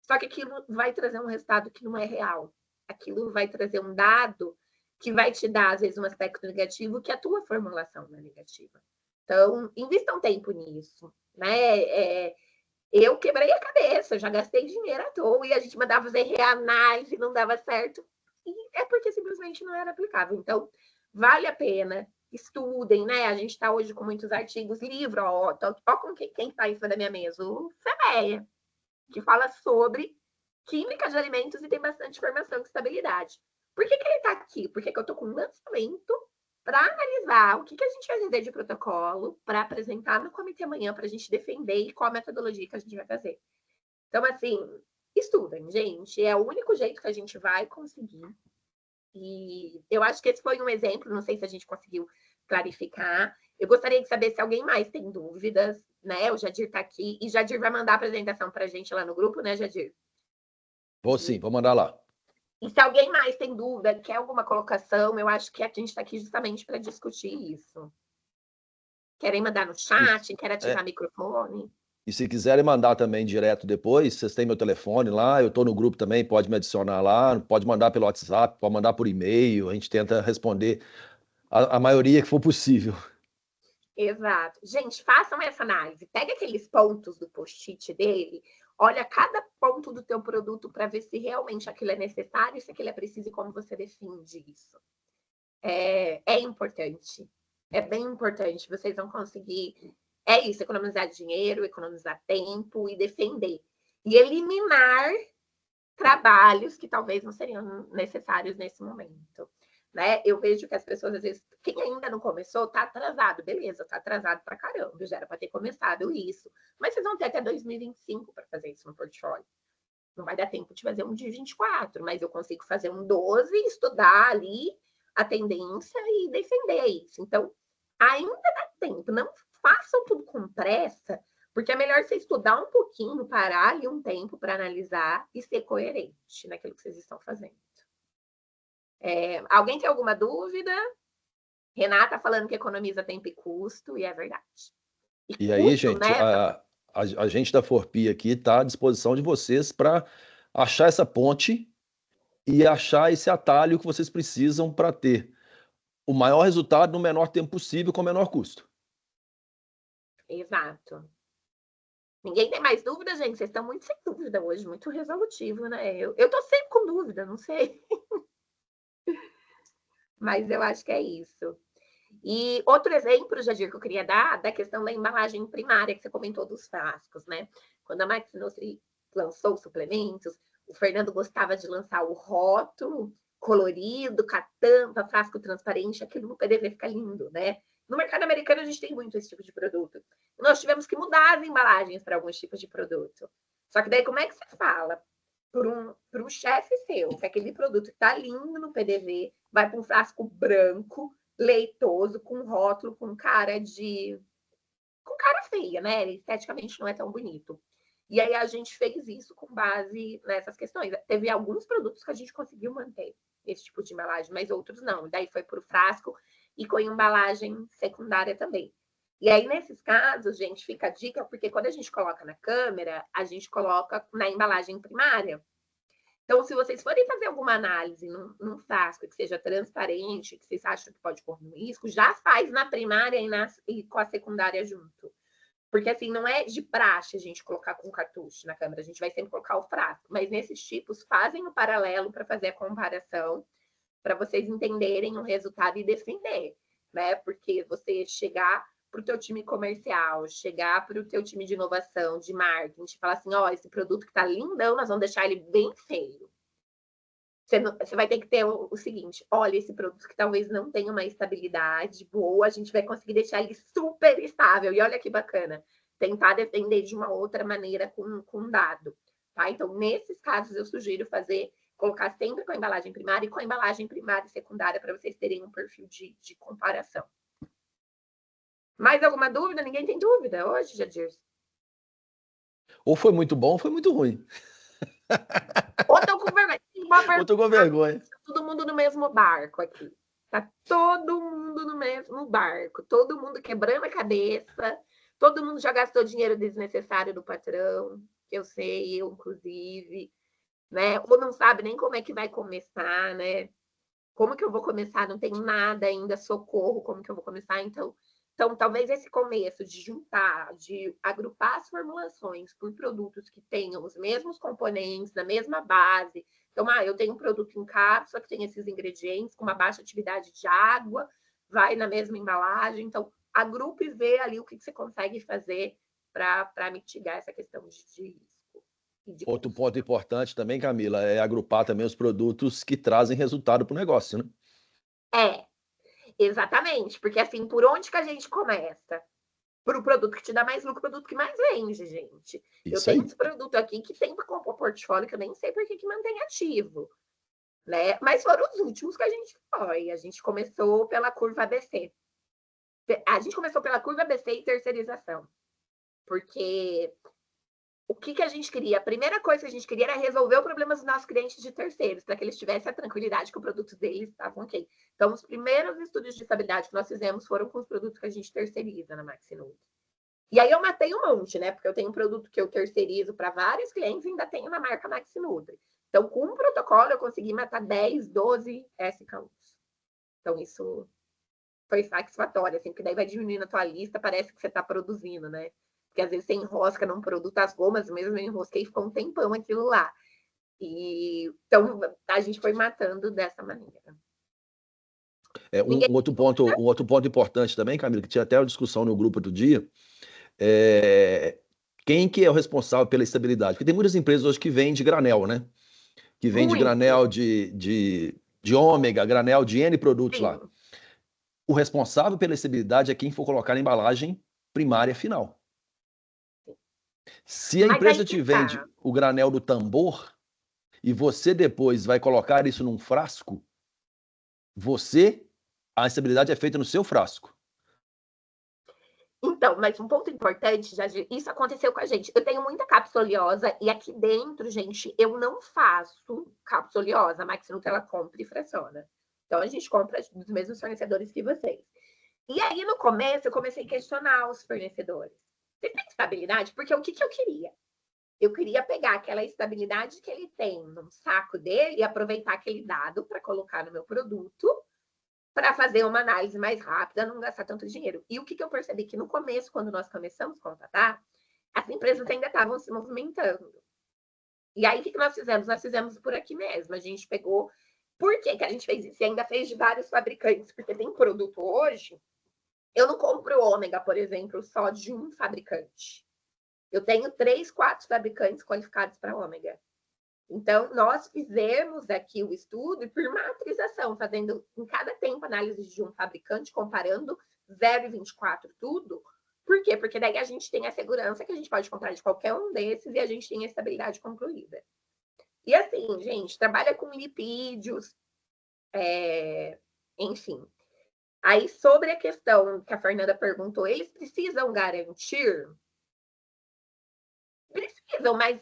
só que aquilo vai trazer um resultado que não é real. Aquilo vai trazer um dado que vai te dar, às vezes, um aspecto negativo que a tua formulação não é negativa. Então, invista um tempo nisso, né? Eu quebrei a cabeça, já gastei dinheiro à toa e a gente mandava fazer reanálise, não dava certo. E é porque simplesmente não era aplicável. Então, vale a pena, estudem, né? A gente está hoje com muitos artigos, livro, ó com quem está em cima da minha mesa, o FEMEA, que fala sobre química de alimentos e tem bastante informação de estabilidade. Por que ele está aqui? Porque eu estou com um lançamento para analisar o que a gente vai fazer de protocolo para apresentar no comitê amanhã para a gente defender e qual a metodologia que a gente vai fazer. Então, assim, estudem, gente. É o único jeito que a gente vai conseguir. E eu acho que esse foi um exemplo, não sei se a gente conseguiu clarificar. Eu gostaria de saber se alguém mais tem dúvidas, né? O Jadir está aqui. E Jadir vai mandar a apresentação para a gente lá no grupo, né, Jadir? Vou sim, vou mandar lá. E se alguém mais tem dúvida, quer alguma colocação, eu acho que a gente está aqui justamente para discutir isso. Querem mandar no chat, querem ativar o microfone? E se quiserem mandar também direto depois, vocês têm meu telefone lá, eu estou no grupo também, pode me adicionar lá, pode mandar pelo WhatsApp, pode mandar por e-mail, a gente tenta responder a maioria que for possível. Exato. Gente, façam essa análise. Pega aqueles pontos do post-it dele, olha cada ponto do teu produto para ver se realmente aquilo é necessário, se aquilo é preciso e como você defende isso. É importante. É bem importante. Vocês vão conseguir... É isso, economizar dinheiro, economizar tempo e defender. E eliminar trabalhos que talvez não seriam necessários nesse momento. Né? Eu vejo que as pessoas, às vezes, quem ainda não começou, tá atrasado. Beleza, tá atrasado pra caramba, já era para ter começado isso. Mas vocês vão ter até 2025 para fazer isso no portfólio. Não vai dar tempo de fazer um de 24, mas eu consigo fazer um 12, estudar ali a tendência e defender isso. Então, ainda dá tempo. Não façam tudo com pressa, porque é melhor você estudar um pouquinho, parar ali um tempo para analisar e ser coerente naquilo que vocês estão fazendo. Alguém tem alguma dúvida? Renata falando que economiza tempo e custo, e é verdade. E aí, gente, né? a gente da Forpi aqui está à disposição de vocês para achar essa ponte e achar esse atalho que vocês precisam para ter o maior resultado no menor tempo possível com o menor custo. Exato. Ninguém tem mais dúvida, gente? Vocês estão muito sem dúvida hoje, muito resolutivo, né? Eu tô sempre com dúvida, não sei. Mas eu acho que é isso. E outro exemplo, Jadir, que eu queria dar, da questão da embalagem primária, que você comentou dos frascos, né? Quando a Max Nutri lançou os suplementos, o Fernando gostava de lançar o rótulo colorido, com a tampa, frasco transparente, aquilo no PDV fica lindo, né? No mercado americano, a gente tem muito esse tipo de produto. Nós tivemos que mudar as embalagens para alguns tipos de produto. Só que daí, como é que você fala para um chefe seu, que aquele produto está lindo no PDV, vai para um frasco branco, leitoso, com rótulo, com cara feia, né? Ele esteticamente não é tão bonito. E aí a gente fez isso com base nessas questões. Teve alguns produtos que a gente conseguiu manter esse tipo de embalagem, mas outros não. Daí foi para o frasco e com embalagem secundária também. E aí, nesses casos, gente, fica a dica, porque quando a gente coloca na câmera, a gente coloca na embalagem primária. Então, se vocês forem fazer alguma análise num frasco que seja transparente, que vocês acham que pode correr um risco, já faz na primária e com a secundária junto. Porque, assim, não é de praxe a gente colocar com cartucho na câmera, a gente vai sempre colocar o frasco. Mas nesses tipos, fazem o paralelo para fazer a comparação, para vocês entenderem o resultado e defender, né? Porque você chegar para o teu time comercial, chegar para o teu time de inovação, de marketing, falar assim, ó, esse produto que tá lindão, nós vamos deixar ele bem feio. Você vai ter que ter o seguinte, olha, esse produto que talvez não tenha uma estabilidade boa, a gente vai conseguir deixar ele super estável. E olha que bacana, tentar defender de uma outra maneira com dado. Tá? Então, nesses casos, eu sugiro colocar sempre com a embalagem primária e com a embalagem primária e secundária para vocês terem um perfil de comparação. Mais alguma dúvida? Ninguém tem dúvida hoje, Jadir? Ou foi muito bom ou foi muito ruim. Ou tô com vergonha. Ou tô com vergonha. Todo mundo no mesmo barco aqui. Tá todo mundo no mesmo barco. Todo mundo quebrando a cabeça. Todo mundo já gastou dinheiro desnecessário do patrão. Eu sei, eu inclusive. Né? Ou não sabe nem como é que vai começar, né? Como que eu vou começar? Não tenho nada ainda, socorro, como que eu vou começar? Então, talvez esse começo de juntar, de agrupar as formulações por produtos que tenham os mesmos componentes, na mesma base. Então, eu tenho um produto em cápsula que tem esses ingredientes, com uma baixa atividade de água, vai na mesma embalagem. Então, agrupe e vê ali o que você consegue fazer para mitigar essa questão de risco. Outro ponto importante também, Camila, é agrupar também os produtos que trazem resultado para o negócio, né? Exatamente, porque assim, por onde que a gente começa? Por o produto que te dá mais lucro, o produto que mais vende, gente. Eu tenho uns produtos aqui que tem para compor portfólio que eu nem sei por que mantém ativo, né? Mas foram os últimos que a gente foi. A gente começou pela curva ABC. A gente começou pela curva ABC e terceirização. Porque o que a gente queria? A primeira coisa que a gente queria era resolver o problema dos nossos clientes de terceiros, para que eles tivessem a tranquilidade que o produto deles estava ok. Então, os primeiros estudos de estabilidade que nós fizemos foram com os produtos que a gente terceiriza na Maxinut. E aí eu matei um monte, né? Porque eu tenho um produto que eu terceirizo para vários clientes e ainda tenho na marca Maxinutri. Então, com um protocolo, eu consegui matar 10, 12 SKUs. Então, isso foi satisfatório, assim, porque daí vai diminuindo a tua lista, parece que você está produzindo, né? Porque às vezes você enrosca num produto as gomas, mesmo eu enrosquei e ficou um tempão aquilo lá. Então, a gente foi matando dessa maneira. Um outro ponto importante também, Camila, que tinha até uma discussão no grupo outro dia, quem que é o responsável pela estabilidade? Porque tem muitas empresas hoje que vendem granel, né? Que vende granel de ômega, granel de N produtos lá. O responsável pela estabilidade é quem for colocar na embalagem primária final. Se a empresa te vende o granel do tambor e você depois vai colocar isso num frasco, a estabilidade é feita no seu frasco. Então, mas um ponto importante, isso aconteceu com a gente. Eu tenho muita cápsula oleosa e aqui dentro, gente, eu não faço cápsula oleosa. A Maxinut, ela compra e fraciona. Então, a gente compra dos mesmos fornecedores que vocês. E aí, no começo, eu comecei a questionar os fornecedores. Vocês têm estabilidade? Porque o que eu queria? Eu queria pegar aquela estabilidade que ele tem no saco dele e aproveitar aquele dado para colocar no meu produto para fazer uma análise mais rápida, não gastar tanto dinheiro. E o que eu percebi? Que no começo, quando nós começamos a contratar, as empresas ainda estavam se movimentando. E aí, o que nós fizemos? Nós fizemos por aqui mesmo. A gente pegou... Por que a gente fez isso? E ainda fez de vários fabricantes, porque tem produto hoje... Eu não compro ômega, por exemplo, só de um fabricante. Eu tenho 3, 4 fabricantes qualificados para ômega. Então, nós fizemos aqui o estudo por matrização, fazendo em cada tempo análise de um fabricante, comparando 0 e 24 tudo. Por quê? Porque daí a gente tem a segurança que a gente pode comprar de qualquer um desses e a gente tem a estabilidade concluída. E assim, gente, trabalha com lipídios, enfim. Aí, sobre a questão que a Fernanda perguntou, eles precisam garantir? Precisam, mas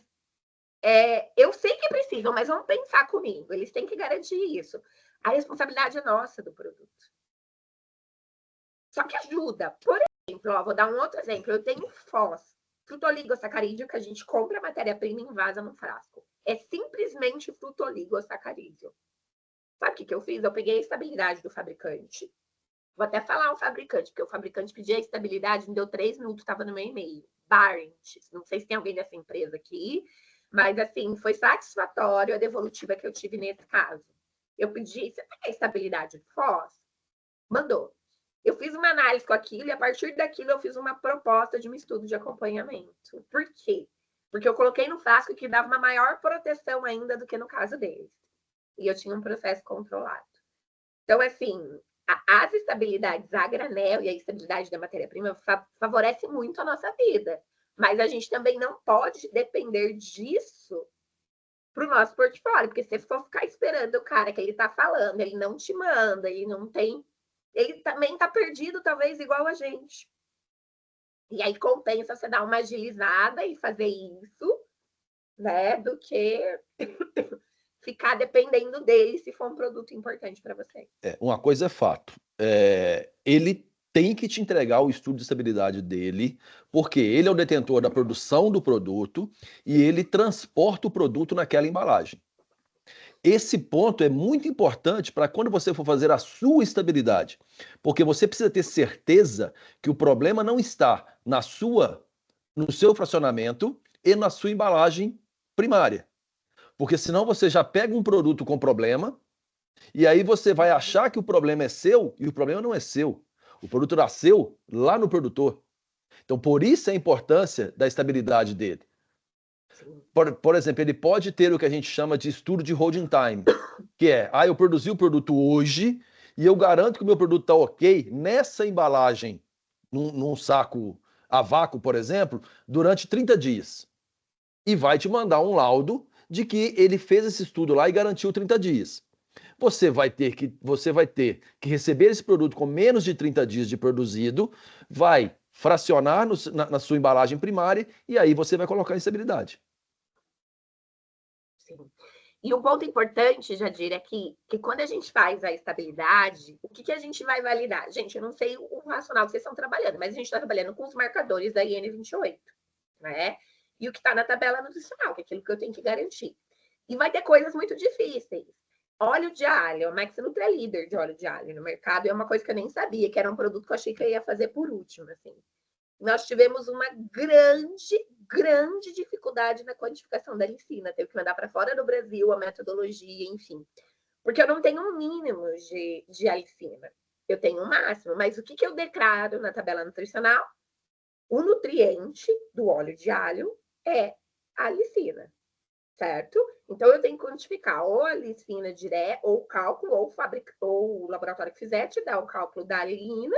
eu sei que precisam, mas vamos pensar comigo. Eles têm que garantir isso. A responsabilidade é nossa do produto. Só que ajuda. Por exemplo, vou dar um outro exemplo. Eu tenho FOS, frutoligosacarídeo, que a gente compra a matéria-prima e invasa no frasco. É simplesmente frutoligosacarídeo. Sabe o que eu fiz? Eu peguei a estabilidade do fabricante. Vou até falar o fabricante, porque o fabricante pedia a estabilidade, me deu 3 minutos, estava no meu e-mail. Barent. Não sei se tem alguém dessa empresa aqui, mas, assim, foi satisfatório a devolutiva que eu tive nesse caso. Eu pedi, você tem a estabilidade do FOS? Mandou. Eu fiz uma análise com aquilo e, a partir daquilo, eu fiz uma proposta de um estudo de acompanhamento. Por quê? Porque eu coloquei no frasco que dava uma maior proteção ainda do que no caso deles. E eu tinha um processo controlado. Então, assim, as estabilidades a granel e a estabilidade da matéria-prima favorece muito a nossa vida. Mas a gente também não pode depender disso para o nosso portfólio, porque se você for ficar esperando o cara que ele está falando, ele não te manda, ele não tem... Ele também está perdido, talvez, igual a gente. E aí compensa você dar uma agilizada e fazer isso, né, do que ficar dependendo dele se for um produto importante para você. Uma coisa é fato. Ele tem que te entregar o estudo de estabilidade dele, porque ele é o detentor da produção do produto e ele transporta o produto naquela embalagem. Esse ponto é muito importante para quando você for fazer a sua estabilidade, porque você precisa ter certeza que o problema não está no seu fracionamento e na sua embalagem primária. Porque senão você já pega um produto com problema e aí você vai achar que o problema é seu e o problema não é seu. O produto nasceu lá no produtor. Então, por isso a importância da estabilidade dele. Por exemplo, ele pode ter o que a gente chama de estudo de holding time, que é, eu produzi o produto hoje e eu garanto que o meu produto está ok nessa embalagem, num saco a vácuo, por exemplo, durante 30 dias. E vai te mandar um laudo de que ele fez esse estudo lá e garantiu 30 dias. Você vai ter que receber esse produto com menos de 30 dias de produzido, vai fracionar na sua embalagem primária e aí você vai colocar em estabilidade. Sim. E um ponto importante, Jadir, é que quando a gente faz a estabilidade, o que a gente vai validar? Gente, eu não sei o racional que vocês estão trabalhando, mas a gente está trabalhando com os marcadores da IN28, né? E o que está na tabela nutricional, que é aquilo que eu tenho que garantir. E vai ter coisas muito difíceis. Óleo de alho, a Max Nutri é líder de óleo de alho no mercado, e é uma coisa que eu nem sabia, que era um produto que eu achei que eu ia fazer por último, assim. Nós tivemos uma grande dificuldade na quantificação da lisina, teve que mandar para fora do Brasil a metodologia, enfim. Porque eu não tenho um mínimo de alicina, eu tenho um máximo, mas o que eu declaro na tabela nutricional? O nutriente do óleo de alho é a alicina, certo? Então, eu tenho que quantificar ou a alicina direta, ou o cálculo, ou o laboratório que fizer te dá o cálculo da alina,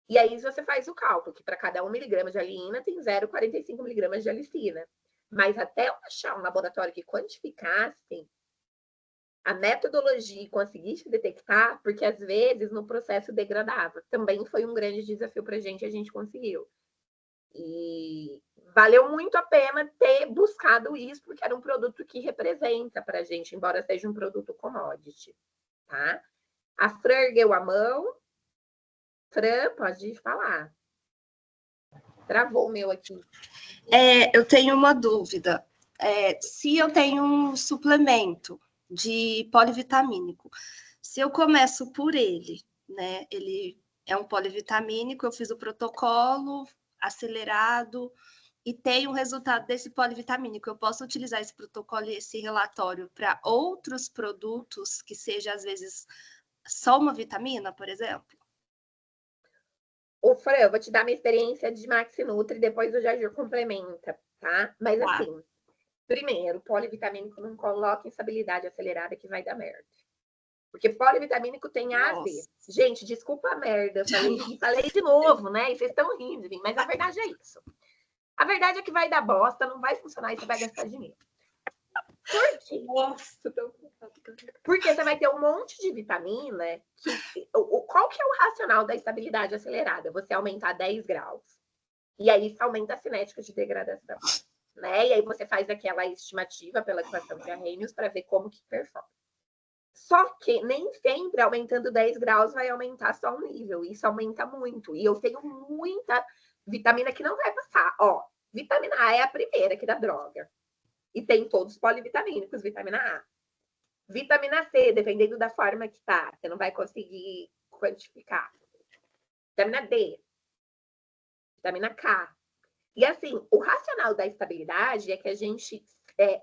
e aí você faz o cálculo, que para cada 1 miligrama de alina tem 0,45 miligramas de alicina. Mas até eu achar um laboratório que quantificasse a metodologia e conseguisse detectar, porque às vezes no processo degradava. Também foi um grande desafio para a gente conseguiu. E valeu muito a pena ter buscado isso, porque era um produto que representa para a gente, embora seja um produto commodity, tá? A Fran ergueu a mão. Fran, pode falar. Travou o meu aqui. Eu tenho uma dúvida. Se eu tenho um suplemento de polivitamínico, se eu começo por ele, né? Ele é um polivitamínico, eu fiz o protocolo acelerado e tenho o resultado desse polivitamínico. Eu posso utilizar esse protocolo e esse relatório para outros produtos que seja, às vezes, só uma vitamina, por exemplo? Ô, Fran, eu vou te dar minha experiência de Maxinutri, depois o Jair complementa, tá? Mas Tá. assim, primeiro, polivitamínico não coloca instabilidade acelerada que vai dar merda. Porque polivitamínico tem A a Z. Gente, desculpa a merda, falei de novo, né? E vocês estão rindo de mim, mas a verdade é isso. A verdade é que vai dar bosta, não vai funcionar e você vai gastar dinheiro. Por quê? Nossa, porque você vai ter um monte de vitamina qual que é o racional da estabilidade acelerada? Você aumentar 10 graus. E aí isso aumenta a cinética de degradação. Né? E aí você faz aquela estimativa pela equação de Arrhenius para ver como que performa. Só que nem sempre aumentando 10 graus vai aumentar só um nível. Isso aumenta muito. E eu tenho muita vitamina que não vai passar. Ó, vitamina A é a primeira que dá droga. E tem todos os polivitamínicos, vitamina A. Vitamina C, dependendo da forma que tá, você não vai conseguir quantificar. Vitamina D. Vitamina K. E assim, o racional da estabilidade é que a gente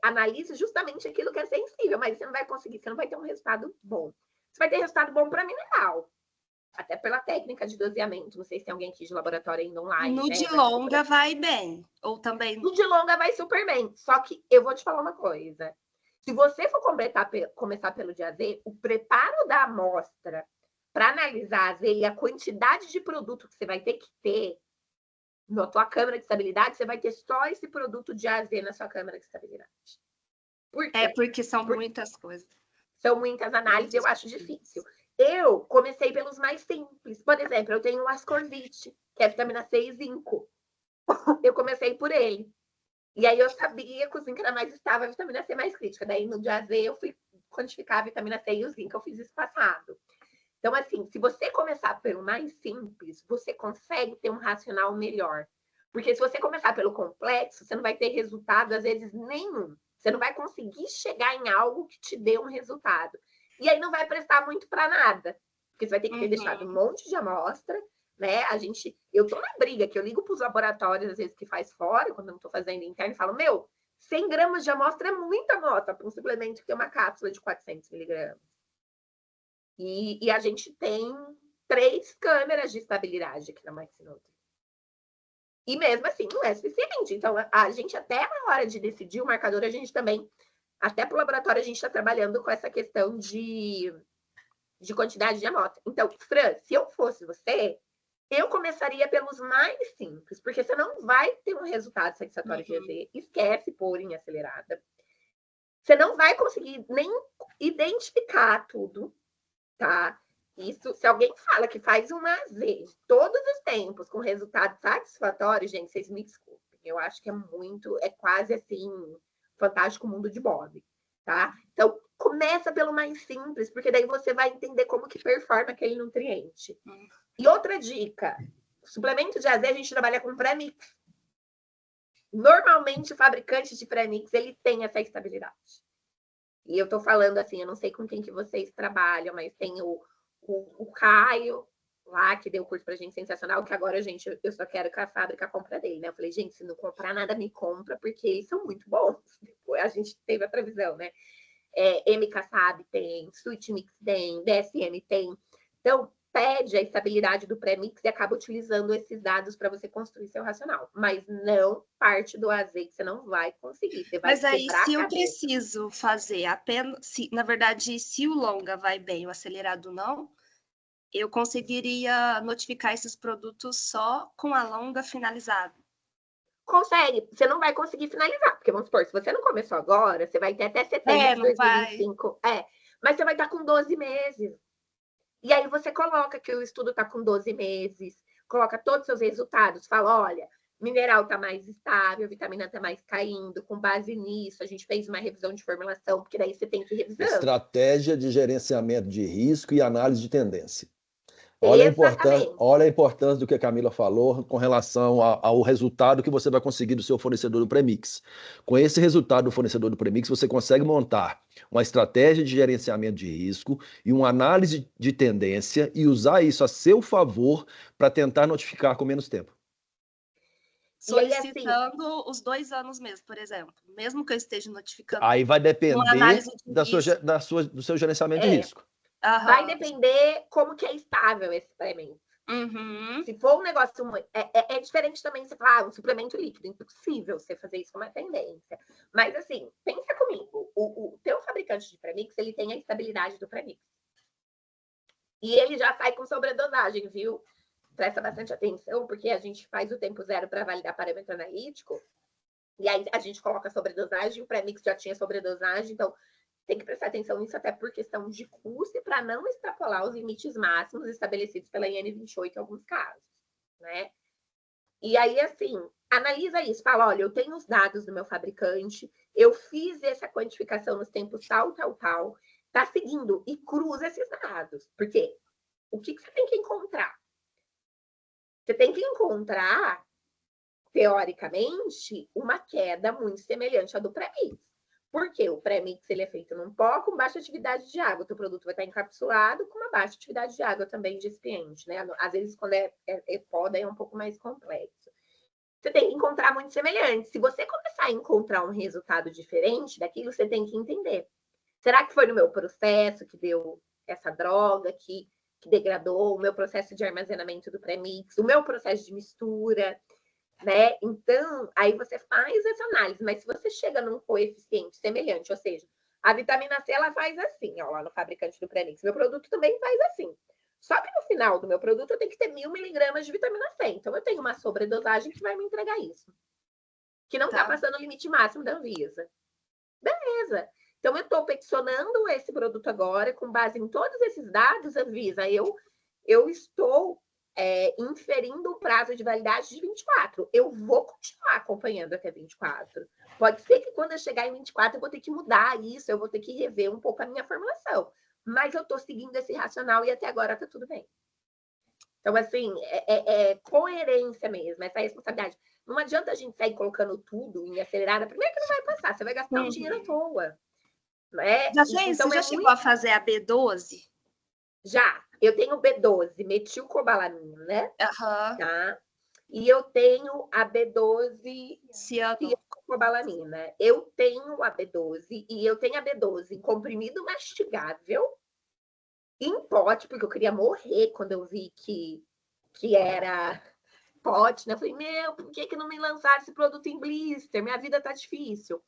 analise justamente aquilo que é sensível, mas você não vai conseguir, você não vai ter um resultado bom. Você vai ter resultado bom para mineral. Até pela técnica de doseamento. Não sei se tem alguém aqui de laboratório ainda online. No né? de longa vai bem. Ou também. No de longa vai super bem. Só que eu vou te falar uma coisa. Se você for começar pelo de AZ, o preparo da amostra para analisar AZ e a quantidade de produto que você vai ter que ter na tua câmara de estabilidade, você vai ter só esse produto de AZ na sua câmara de estabilidade. Por quê? Porque são muitas coisas. São muitas análises, eu acho difícil. Eu comecei pelos mais simples. Por exemplo, eu tenho o ascorbate, que é vitamina C e zinco. Eu comecei por ele. E aí eu sabia que o zinco era mais estável, a vitamina C mais crítica. Daí no dia Z eu fui quantificar a vitamina C e o zinco. Eu fiz isso passado. Então, assim, se você começar pelo mais simples, você consegue ter um racional melhor. Porque se você começar pelo complexo, você não vai ter resultado, às vezes, nenhum. Você não vai conseguir chegar em algo que te dê um resultado. E aí não vai prestar muito para nada. Porque você vai ter que ter deixado um monte de amostra, né? Eu tô na briga, que eu ligo para os laboratórios, às vezes, que faz fora, quando eu não tô fazendo interno, e falo, 100 gramas de amostra é muita amostra para um suplemento que tem uma cápsula de 400 miligramas. E a gente tem 3 câmeras de estabilidade aqui na Maxinutri. E mesmo assim, não é suficiente. Então, a gente até na hora de decidir o marcador, a gente também, até para o laboratório, a gente está trabalhando com essa questão de quantidade de amostra. Então, Fran, se eu fosse você, eu começaria pelos mais simples, porque você não vai ter um resultado satisfatório de EZ. Esquece pôr em acelerada. Você não vai conseguir nem identificar tudo, tá? Isso, se alguém fala que faz um AZ todos os tempos com resultado satisfatório, gente, vocês me desculpem. Eu acho que é quase assim, fantástico mundo de Bob, tá? Então, começa pelo mais simples, porque daí você vai entender como que performa aquele nutriente. E outra dica, suplemento de AZ a gente trabalha com pré-mix. Normalmente, o fabricante de pré-mix, ele tem essa estabilidade. E eu tô falando assim, eu não sei com quem que vocês trabalham, mas tem o Caio lá, que deu o curso pra gente sensacional, que agora, gente, eu só quero que a fábrica compra dele, né? Eu falei, gente, se não comprar nada, me compra, porque eles são muito bons. Depois a gente teve a previsão, né? MK Sabe tem, Sweet Mix tem, DSM tem. Então, pede a estabilidade do pré-mix e acaba utilizando esses dados para você construir seu racional. Mas não parte do AZ que você não vai conseguir. Você vai Mas aí, quebrar se a eu cabeça. preciso fazer apenas... na verdade, se o longa vai bem, o acelerado não, eu conseguiria notificar esses produtos só com a longa finalizada. Consegue, você não vai conseguir finalizar, porque vamos supor, se você não começou agora, você vai ter até setembro de 2025. Mas você vai estar com 12 meses. E aí você coloca que o estudo está com 12 meses, coloca todos os seus resultados, fala, olha, mineral está mais estável, vitamina está mais caindo, com base nisso, a gente fez uma revisão de formulação, porque daí você tem que revisar. Estratégia de gerenciamento de risco e análise de tendência. Exatamente. Olha a importância do que a Camila falou com relação ao resultado que você vai conseguir do seu fornecedor do premix. Com esse resultado do fornecedor do premix, você consegue montar uma estratégia de gerenciamento de risco e uma análise de tendência e usar isso a seu favor para tentar notificar com menos tempo. Solicitando assim, os 2 anos mesmo, por exemplo. Mesmo que eu esteja notificando. Aí vai depender do seu gerenciamento de risco. Vai depender como que é estável esse premix. Se for um negócio muito... É diferente também você falar, um suplemento líquido. Impossível você fazer isso com uma tendência. Mas assim, pensa comigo. O teu fabricante de premix, ele tem a estabilidade do premix. E ele já sai com sobredosagem, viu? Presta bastante atenção, porque a gente faz o tempo zero para validar parâmetro analítico, e aí a gente coloca sobredosagem, o premix já tinha sobredosagem, então tem que prestar atenção nisso até por questão de custo e para não extrapolar os limites máximos estabelecidos pela IN28 em alguns casos, né? E aí, assim, analisa isso, fala, olha, eu tenho os dados do meu fabricante, eu fiz essa quantificação nos tempos tal, tá seguindo, e cruza esses dados, porque o que você tem que encontrar? Você tem que encontrar, teoricamente, uma queda muito semelhante à do pré-mix. Porque o pré-mix ele é feito num pó com baixa atividade de água. O teu produto vai estar encapsulado com uma baixa atividade de água também de expiente, né? Às vezes, quando é pó, daí é um pouco mais complexo. Você tem que encontrar muito semelhante. Se você começar a encontrar um resultado diferente daquilo, você tem que entender. Será que foi no meu processo que deu essa droga, que degradou o meu processo de armazenamento do pré-mix, o meu processo de mistura, né? Então, aí você faz essa análise, mas se você chega num coeficiente semelhante, ou seja, a vitamina C, ela faz assim, ó, lá no fabricante do pré-mix, meu produto também faz assim. Só que no final do meu produto eu tenho que ter 1.000 miligramas de vitamina C, então eu tenho uma sobredosagem que vai me entregar isso, que não tá passando o limite máximo da Anvisa. Beleza. Então, eu estou peticionando esse produto agora, com base em todos esses dados, Anvisa, eu estou inferindo um prazo de validade de 24. Eu vou continuar acompanhando até 24. Pode ser que quando eu chegar em 24, eu vou ter que mudar isso, eu vou ter que rever um pouco a minha formulação. Mas eu estou seguindo esse racional e até agora está tudo bem. Então, assim, é coerência mesmo, essa responsabilidade. Não adianta a gente sair colocando tudo em acelerada. Primeiro que não vai passar, você vai gastar um dinheiro à toa. Já fez? Então, você já chegou a fazer a B12? Já. Eu tenho B12, metilcobalamina, né? Tá? E eu tenho a B12 cianocobalamina. Eu tenho a B12 e eu tenho a B12 em comprimido mastigável, em pote, porque eu queria morrer quando eu vi que era pote, né? Eu falei, meu, por que não me lançaram esse produto em blister? Minha vida tá difícil.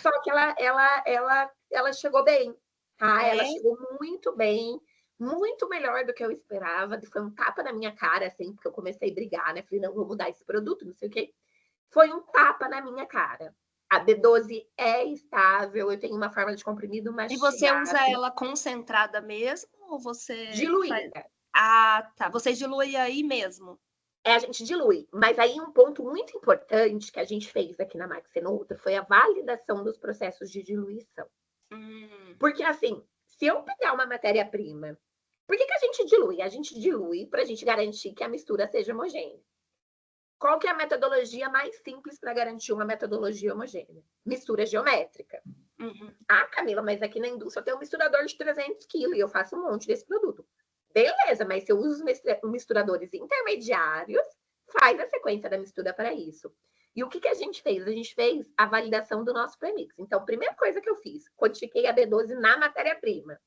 Só que ela chegou bem, tá? Ela chegou muito bem, muito melhor do que eu esperava. Foi um tapa na minha cara, assim, porque eu comecei a brigar, né? Falei, não, vou mudar esse produto, não sei o quê. Foi um tapa na minha cara. A B12 é estável, eu tenho uma forma de comprimido mastigável. E você usa ela concentrada mesmo ou você... Diluída. Tá. Você dilui aí mesmo? A gente dilui. Mas aí um ponto muito importante que a gente fez aqui na Max Nutra foi a validação dos processos de diluição. Porque, assim, se eu pegar uma matéria-prima, por que a gente dilui? A gente dilui para a gente garantir que a mistura seja homogênea. Qual que é a metodologia mais simples para garantir uma metodologia homogênea? Mistura geométrica. Ah, Camila, mas aqui na indústria eu tenho um misturador de 300 quilos e eu faço um monte desse produto. Beleza, mas se eu uso misturadores intermediários, faz a sequência da mistura para isso. E o que a gente fez? A gente fez a validação do nosso premix. Então, a primeira coisa que eu fiz, codifiquei a B12 na matéria-prima.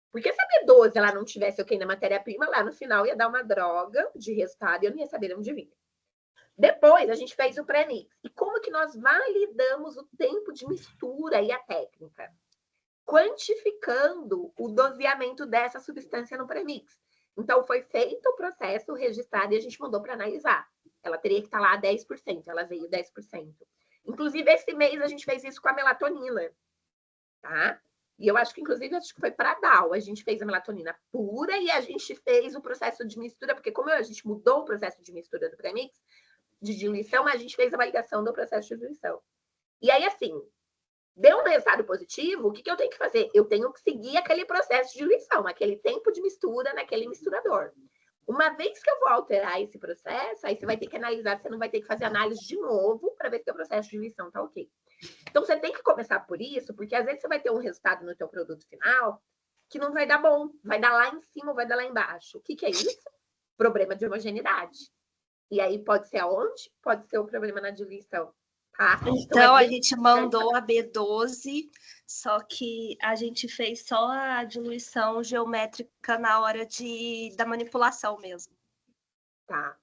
Porque se a B12 ela não tivesse ok na matéria-prima, lá no final ia dar uma droga de resultado e eu não ia saber de onde vinha. Depois, a gente fez o pré-mix. E como que nós validamos o tempo de mistura e a técnica? Quantificando o doseamento dessa substância no premix. Então, foi feito o processo, registrado, e a gente mandou para analisar. Ela teria que estar lá a 10%, ela veio 10%. Inclusive, esse mês a gente fez isso com a melatonina, tá? E eu acho que, inclusive, acho que foi para a DAO. A gente fez a melatonina pura e a gente fez o processo de mistura, porque como a gente mudou o processo de mistura do premix, de diluição, a gente fez a validação do processo de diluição. E aí, assim, deu um resultado positivo, o que eu tenho que fazer? Eu tenho que seguir aquele processo de diluição, aquele tempo de mistura naquele misturador. Uma vez que eu vou alterar esse processo, aí você vai ter que analisar, você não vai ter que fazer análise de novo para ver se o processo de diluição está ok. Então, você tem que começar por isso, porque às vezes você vai ter um resultado no teu produto final que não vai dar bom, vai dar lá em cima ou vai dar lá embaixo. O que é isso? Problema de homogeneidade. E aí pode ser aonde? Pode ser o problema na diluição. Tá? Então, a gente mandou a B12, só que a gente fez só a diluição geométrica na hora da manipulação mesmo. Tá.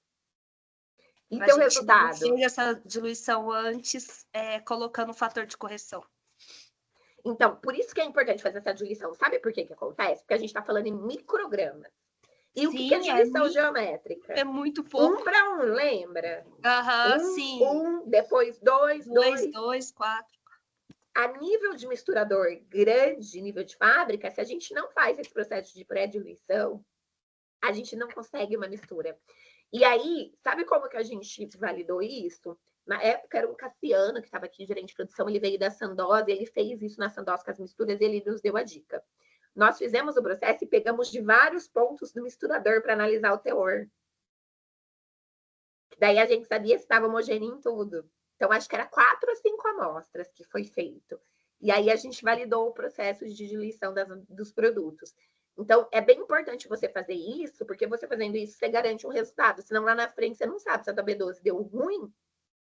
Então, o resultado. A gente não fez essa diluição antes, colocando o fator de correção. Então, por isso que é importante fazer essa diluição. Sabe por que acontece? Porque a gente está falando em microgramas. E o que é diluição geométrica? É muito pouco. 1 para 1, lembra? Sim. 1, depois 2, 2, 4. A nível de misturador grande, nível de fábrica, se a gente não faz esse processo de pré-diluição, a gente não consegue uma mistura. E aí, sabe como que a gente validou isso? Na época era o Cassiano, que estava aqui, gerente de produção, ele veio da Sandoz, ele fez isso na Sandoz com as misturas e ele nos deu a dica. Nós fizemos o processo e pegamos de vários pontos do misturador para analisar o teor. Daí a gente sabia se estava homogêneo em tudo. Então, acho que era 4 ou 5 amostras que foi feito. E aí a gente validou o processo de diluição dos produtos. Então, é bem importante você fazer isso, porque você fazendo isso, você garante um resultado. Senão, lá na frente, você não sabe se a tua B12 deu ruim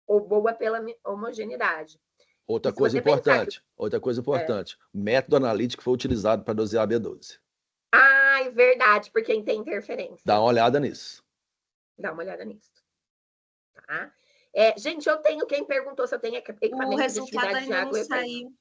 ou boa pela homogeneidade. Outra coisa importante. O método analítico foi utilizado para dosear a B12. Ah, é verdade, porque tem interferência. Dá uma olhada nisso. Tá? Gente, eu tenho, quem perguntou se eu tenho equipamento de atividade de água, eu tenho.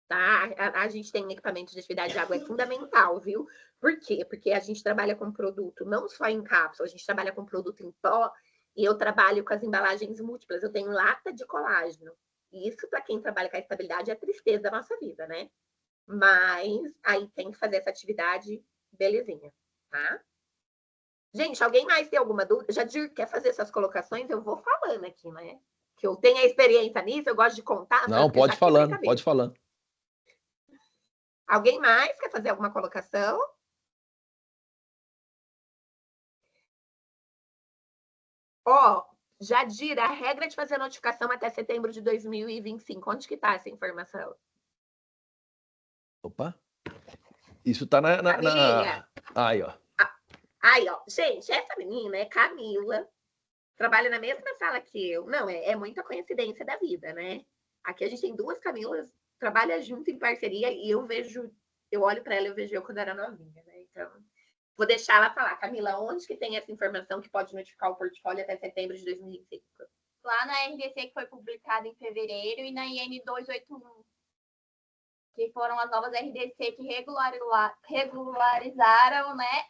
Tá? A gente tem equipamento de atividade de água, é fundamental, viu? Por quê? Porque a gente trabalha com produto não só em cápsula, a gente trabalha com produto em pó, e eu trabalho com as embalagens múltiplas, eu tenho lata de colágeno. E isso, para quem trabalha com a estabilidade, é a tristeza da nossa vida, né? Mas aí tem que fazer essa atividade belezinha, tá? Gente, alguém mais tem alguma dúvida? Jadir, quer fazer essas colocações? Eu vou falando aqui, né? Que eu tenho a experiência nisso, eu gosto de contar. Não, pode falando, pode falando. Alguém mais quer fazer alguma colocação? Jadir, a regra de fazer notificação até setembro de 2025. Onde que está essa informação? Opa. Isso está na... Aí, ó. Aí, ó. Gente, essa menina é Camila. Trabalha na mesma sala que eu. Não, é muita coincidência da vida, né? Aqui a gente tem 2 Camilas, trabalha junto em parceria e eu olho para ela e eu vejo eu quando era novinha, né? Então, vou deixar ela falar. Camila, onde que tem essa informação que pode notificar o portfólio até setembro de 2025? Lá na RDC, que foi publicada em fevereiro, e na IN 281, que foram as novas RDC que regularizaram, né,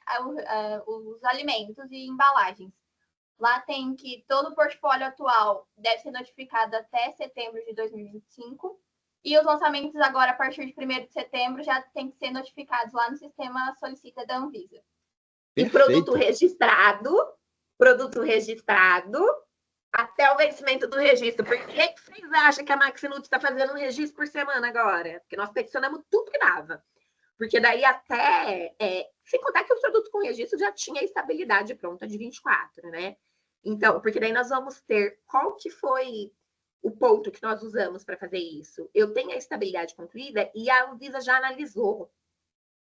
os alimentos e embalagens. Lá tem que todo o portfólio atual deve ser notificado até setembro de 2025, e os lançamentos agora, a partir de 1º de setembro, já tem que ser notificados lá no sistema Solicita da Anvisa. E produto registrado até o vencimento do registro. Por que vocês acham que a Maxinut está fazendo um registro por semana agora? Porque nós peticionamos tudo que dava. Porque daí até... sem contar que o produto com registro já tinha a estabilidade pronta de 24, né? Então, porque daí nós vamos ter... Qual que foi o ponto que nós usamos para fazer isso? Eu tenho a estabilidade concluída e a Anvisa já analisou.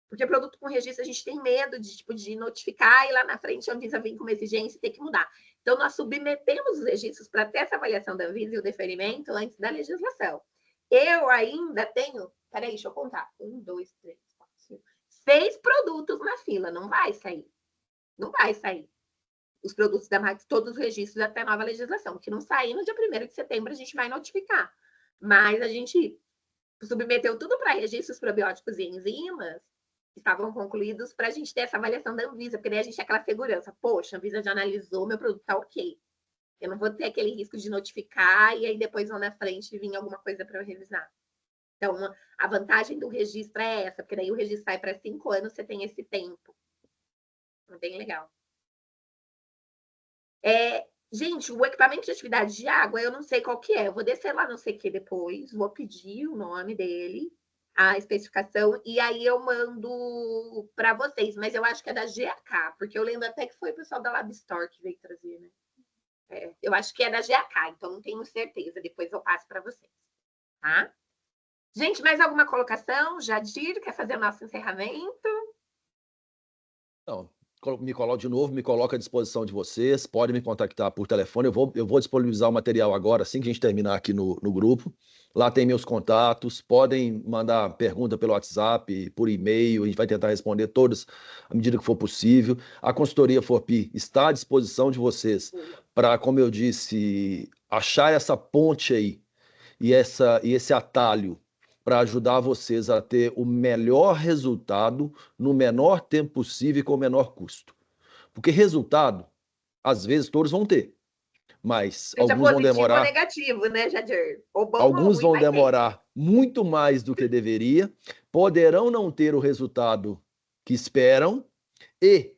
Porque produto com registro a gente tem medo de notificar e lá na frente a Anvisa vem com uma exigência e tem que mudar. Então, nós submetemos os registros para ter essa avaliação da Anvisa e o deferimento antes da legislação. Eu ainda tenho... Peraí, deixa eu contar. 1, 2, 3, 4, 5, 6 produtos na fila. Não vai sair. Não vai sair. Os produtos da Max, todos os registros até nova legislação. Que não sair no dia 1º de setembro, a gente vai notificar. Mas a gente submeteu tudo para registros probióticos e enzimas estavam concluídos para a gente ter essa avaliação da Anvisa, porque daí a gente tem aquela segurança. Poxa, a Anvisa já analisou, meu produto está ok. Eu não vou ter aquele risco de notificar e aí depois lá na frente vir alguma coisa para eu revisar. Então, a vantagem do registro é essa, porque daí o registro sai para 5 anos, você tem esse tempo. É bem legal. Gente, o equipamento de atividade de água, eu não sei qual que é. Eu vou descer lá não sei o que depois, vou pedir o nome dele. a especificação, e aí eu mando para vocês, mas eu acho que é da GAK, porque eu lembro até que foi o pessoal da Lab Store que veio trazer, né? Eu acho que é da GAK, então não tenho certeza, depois eu passo para vocês, tá? Gente, mais alguma colocação? Jadir, quer fazer o nosso encerramento? Não, me coloca à disposição de vocês, podem me contactar por telefone, eu vou disponibilizar o material agora, assim que a gente terminar aqui no grupo. Lá tem meus contatos, podem mandar pergunta pelo WhatsApp, por e-mail, a gente vai tentar responder todas à medida que for possível. A consultoria Forpi está à disposição de vocês para, como eu disse, achar essa ponte aí e esse atalho para ajudar vocês a ter o melhor resultado no menor tempo possível e com o menor custo. Porque resultado, às vezes, todos vão ter. Mas Seja alguns vão positivo demorar. ou negativo, né, Jadir? Ou bom Alguns ou ruim, vão vai ter. demorar muito mais do que deveria, poderão não ter o resultado que esperam e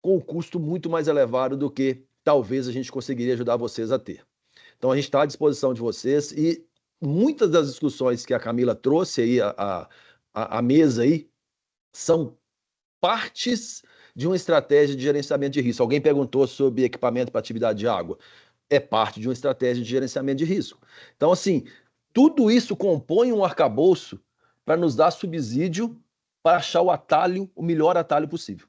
com um custo muito mais elevado do que talvez a gente conseguiria ajudar vocês a ter. Então a gente está à disposição de vocês e muitas das discussões que a Camila trouxe aí à mesa aí são partes de uma estratégia de gerenciamento de risco. Alguém perguntou sobre equipamento para atividade de água. É parte de uma estratégia de gerenciamento de risco. Então, assim, tudo isso compõe um arcabouço para nos dar subsídio para achar o atalho, o melhor atalho possível.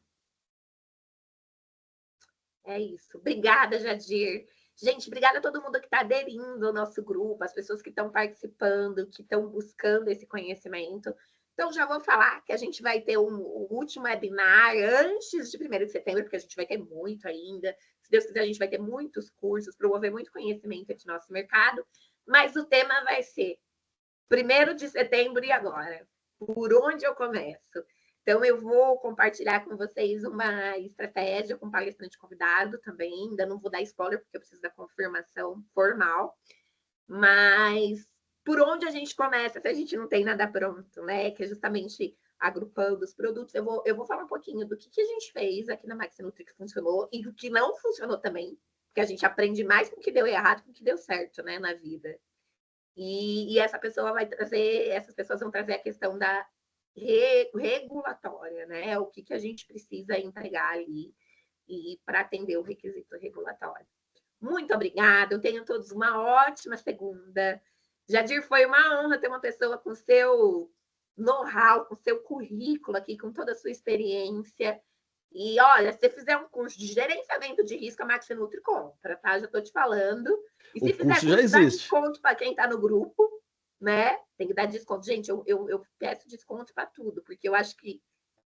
É isso. Obrigada, Jadir. Gente, obrigada a todo mundo que está aderindo ao nosso grupo, as pessoas que estão participando, que estão buscando esse conhecimento. Então, já vou falar que a gente vai ter um último webinar antes de 1º de setembro, porque a gente vai ter muito ainda. Se Deus quiser, a gente vai ter muitos cursos, promover muito conhecimento aqui no nosso mercado. Mas o tema vai ser 1º de setembro e agora? Por onde eu começo? Então, eu vou compartilhar com vocês uma estratégia com palestrante convidado também. Ainda não vou dar spoiler, porque eu preciso da confirmação formal. Mas por onde a gente começa se a gente não tem nada pronto, né? Que é justamente agrupando os produtos. Eu vou falar um pouquinho do que a gente fez aqui na MaxiNutri que funcionou e do que não funcionou também. Porque a gente aprende mais com o que deu errado com o que deu certo, né, na vida. E essa pessoa vai trazer, essas pessoas vão trazer a questão da regulatória, né? O que a gente precisa entregar ali e para atender o requisito regulatório. Muito obrigada, eu tenho todos uma ótima segunda. Jadir, foi uma honra ter uma pessoa com seu know-how, com seu currículo aqui, com toda a sua experiência. E olha, se você fizer um curso de gerenciamento de risco, a MaxiNutri compra, tá? Já estou te falando. E se O fizer curso já curso, dá existe. desconto para quem está no grupo, né? Tem que dar desconto. Gente, eu peço desconto para tudo, porque eu acho que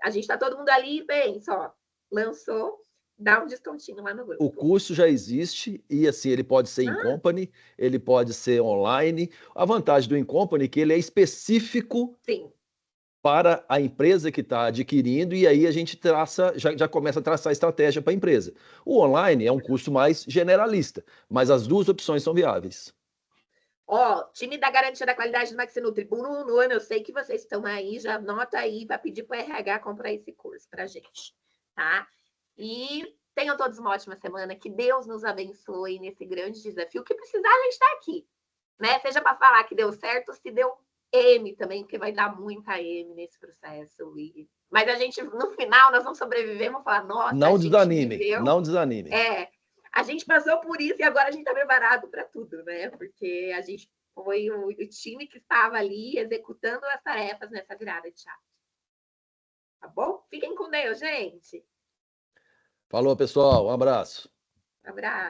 a gente está todo mundo ali, bem, só lançou, dá um descontinho lá no grupo. O curso já existe e assim ele pode ser in company, ele pode ser online. A vantagem do in company é que ele é específico Sim. para a empresa que está adquirindo e aí a gente já começa a traçar estratégia para a empresa. O online é um curso mais generalista, mas as duas opções são viáveis. Ó, time da garantia da qualidade do MaxiNutri. Bruno, eu sei que vocês estão aí, já anota aí para pedir para o RH comprar esse curso para a gente, tá? E tenham todos uma ótima semana, que Deus nos abençoe nesse grande desafio. O que precisar, a gente está aqui, né? Seja para falar que deu certo, se deu M também, porque vai dar muita M nesse processo. Mas a gente, no final, nós vamos sobreviver, vamos falar, nossa, não a gente desanime, viveu. não desanime. A gente passou por isso e agora a gente está preparado para tudo, né? Porque a gente foi o time que estava ali executando as tarefas nessa virada de chave. Tá bom? Fiquem com Deus, gente. Falou, pessoal. Um abraço. Um abraço.